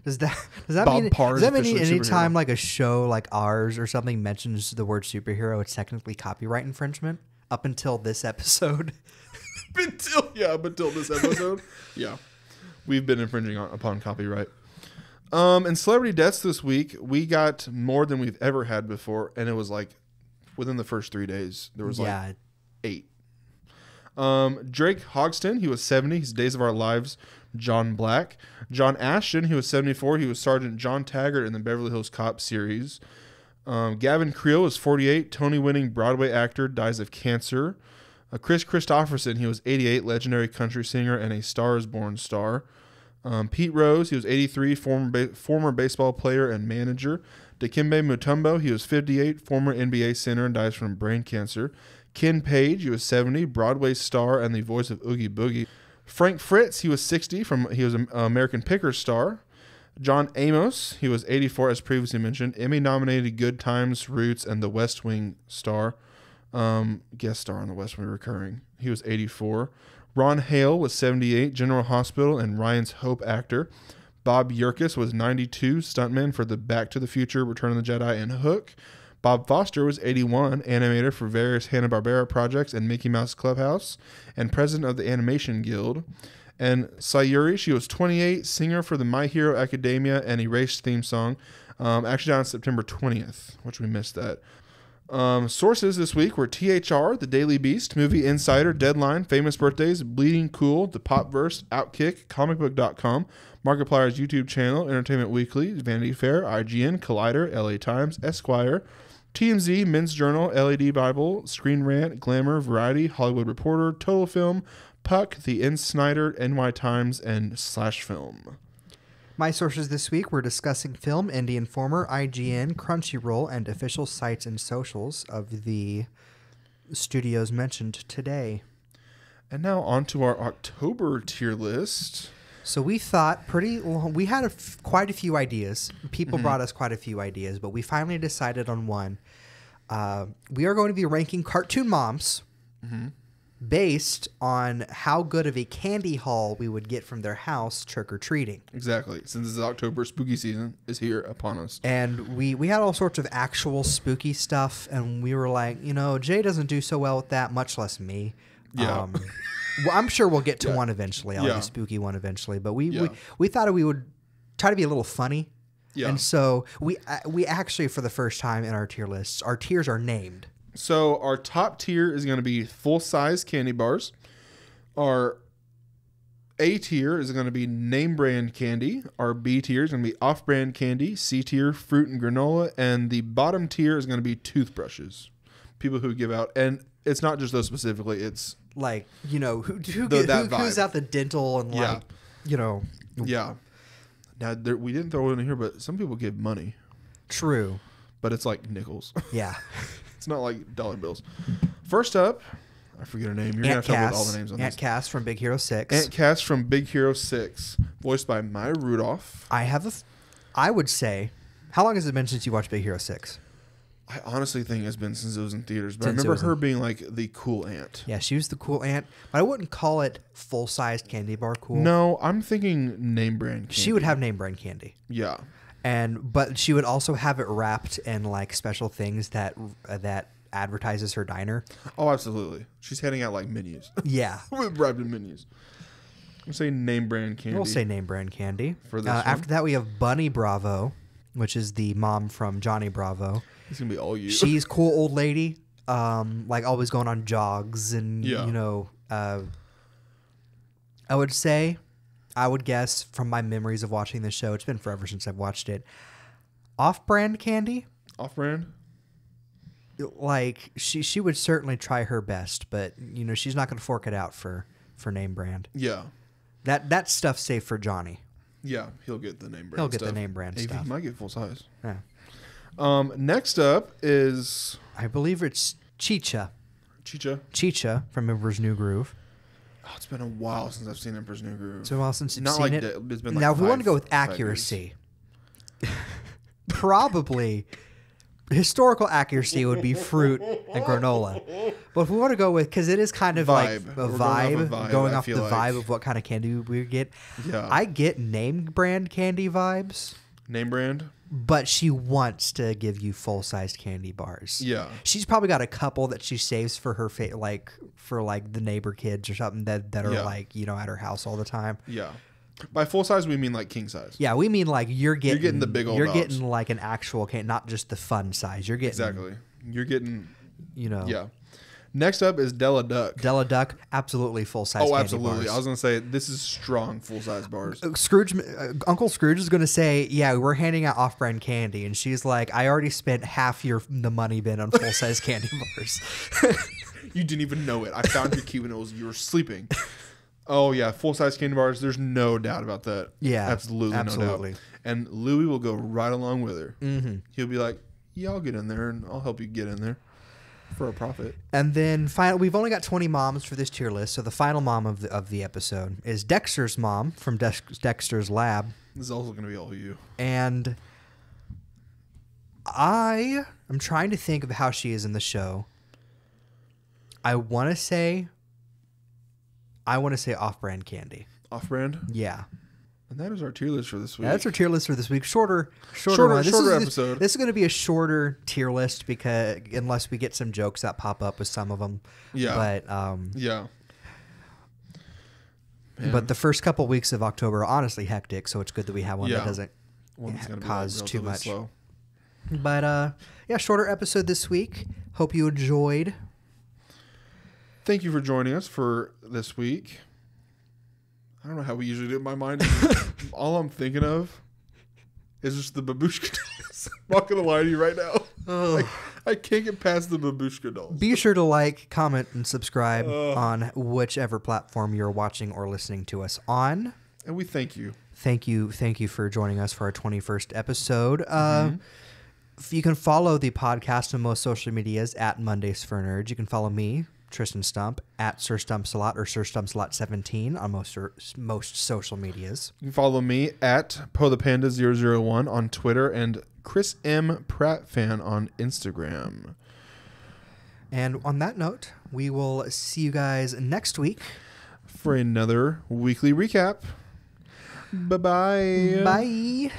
Does that mean any time like a show like ours or something mentions the word superhero, it's technically copyright infringement? Up until this episode. Until this episode. Yeah. We've been infringing upon copyright. And celebrity deaths this week, we got more than we've ever had before, and it was like within the first 3 days there was like 8. Drake Hogston, he was 70. He's Days of Our Lives. John Black. John Ashton, he was 74. He was Sergeant John Taggart in the Beverly Hills Cop series. Gavin Creel is 48, Tony-winning Broadway actor, dies of cancer. Chris Christopherson, he was 88, legendary country singer and a Star is Born star. Pete Rose, he was 83, former baseball player and manager. Dikembe Mutombo, he was 58, former NBA center and dies from brain cancer. Ken Page, he was 70, Broadway star and the voice of Oogie Boogie. Frank Fritz, he was 60, he was an American Picker star. John Amos, he was 84, as previously mentioned, Emmy-nominated Good Times, Roots, and The West Wing star. Guest star on The West Wing recurring. He was 84. Ron Hale was 78, General Hospital and Ryan's Hope actor. Bob Yerkes was 92, stuntman for the Back to the Future, Return of the Jedi, and Hook. Bob Foster was 81, animator for various Hanna-Barbera projects and Mickey Mouse Clubhouse, and president of the Animation Guild. And Sayuri, she was 28, singer for the My Hero Academia and Erased theme song, actually on September 20th, which we missed that. Sources this week were THR, The Daily Beast, Movie Insider, Deadline, Famous Birthdays, Bleeding Cool, The Popverse, Outkick, comicbook.com, Markiplier's YouTube channel, Entertainment Weekly, Vanity Fair, IGN, Collider, LA Times, Esquire, TMZ, Men's Journal, LED Bible, Screen Rant, Glamour, Variety, Hollywood Reporter, Total Film, Puck, The Insider, NY Times, and Slash Film. My sources this week were discussing film, Indie Informer, IGN, Crunchyroll, and official sites and socials of the studios mentioned today. And now on to our October tier list. So we thought we had quite a few ideas. People brought us quite a few ideas, but we finally decided on one. We are going to be ranking cartoon moms based on how good of a candy haul we would get from their house trick-or-treating. Exactly. Since this is October, spooky season is here upon us. And we had all sorts of actual spooky stuff, and we were like, Jay doesn't do so well with that, much less me. Yeah. Well, I'm sure we'll get to one eventually. I'll do a spooky one eventually. But we thought we would try to be a little funny. Yeah. And so we actually, for the first time in our tier lists, our tiers are named. So our top tier is going to be full-size candy bars. Our A tier is going to be name brand candy. Our B tier is going to be off-brand candy. C tier, fruit and granola. And the bottom tier is going to be toothbrushes. People who give out, and it's not just those specifically, it's like, who's out the dental and Yeah. Now, we didn't throw it in here, but some people give money. True. But it's like nickels. Yeah. It's not like dollar bills. First up, I forget her name. You're going to have to tell me all the names on this. Aunt Cass from Big Hero 6. Aunt Cass from Big Hero 6, voiced by Maya Rudolph. I would say, how long has it been since you watched Big Hero 6? I honestly think it's been since it was in theaters, but I remember her being like the cool aunt. Yeah, she was the cool aunt, but I wouldn't call it full-sized candy bar cool. No, I'm thinking name brand candy. She would have name brand candy. Yeah. But she would also have it wrapped in like special things that advertises her diner. Oh, absolutely. She's handing out like menus. Yeah. Wrapped in menus. We'll say name brand candy. We'll say name brand candy. For this after that, we have Bunny Bravo, which is the mom from Johnny Bravo. It's going to be all you. She's cool old lady, like always going on jogs and, I would guess from my memories of watching this show, it's been forever since I've watched it, off-brand candy? Off-brand? Like, she would certainly try her best, but, she's not going to fork it out for name brand. Yeah. That stuff's safe for Johnny. Yeah, he'll get the name brand He'll get the name brand stuff. He might get full size. Yeah. Next up is... I believe it's Chicha. Chicha from Emperor's New Groove. Oh, it's been a while since I've seen Emperor's New Groove. It's been a while since you've seen it. It's been now, if we want to go with accuracy, probably historical accuracy would be fruit and granola. But if we want to go with, because it is kind of like a vibe, going off the vibe of what kind of candy we get. Yeah. I get name brand candy vibes. Name brand? But she wants to give you full-sized candy bars. Yeah. She's probably got a couple that she saves for her, for the neighbor kids or something that are at her house all the time. Yeah. By full size, we mean like king size. Yeah, we mean like you're getting the big old You're dogs. getting like an actual candy, not just the fun size. You're getting... Exactly. You're getting... Yeah. Next up is Della Duck. Della Duck, absolutely full-size candy absolutely. bars. I was going to say, this is strong full-size bars. Uncle Scrooge is going to say, yeah, we're handing out off-brand candy. And she's like, I already spent half the money bin on full-size candy bars. You didn't even know it. I found your key when you were sleeping. Oh, yeah. Full-size candy bars. There's no doubt about that. Yeah. Absolutely. No doubt. And Louis will go right along with her. Mm-hmm. He'll be like, yeah, I'll get in there and I'll help you get in there for a profit. And then we've only got 20 moms for this tier list. So the final mom of the episode is Dexter's mom from Dexter's Lab. This is also going to be all you. And I am trying to think of how she is in the show. I want to say off-brand candy. Off-brand? Yeah. And that is our tier list for this week. That's our tier list for this week. Shorter episode. This is going to be a shorter tier list because unless we get some jokes that pop up with some of them. Yeah. But yeah. Man. But the first couple weeks of October are honestly hectic, so it's good that we have one that doesn't cause too much. Slow. But shorter episode this week. Hope you enjoyed. Thank you for joining us for this week. I don't know how we usually do it in my mind. All I'm thinking of is just the babushka dolls. I'm not going to lie to you right now. I can't get past the babushka dolls. Be sure to like, comment, and subscribe on whichever platform you're watching or listening to us on. And we thank you. Thank you for joining us for our 21st episode. You can follow the podcast on most social medias at Mondays for Nerds. You can follow me, Tristan Stump, at Sir Stumpsalot or Sir Stumpsalot17 on most social medias. You can follow me at PoThePanda001 on Twitter and Chris M. Pratt Fan on Instagram. And on that note, we will see you guys next week for another weekly recap. Bye-bye. Bye.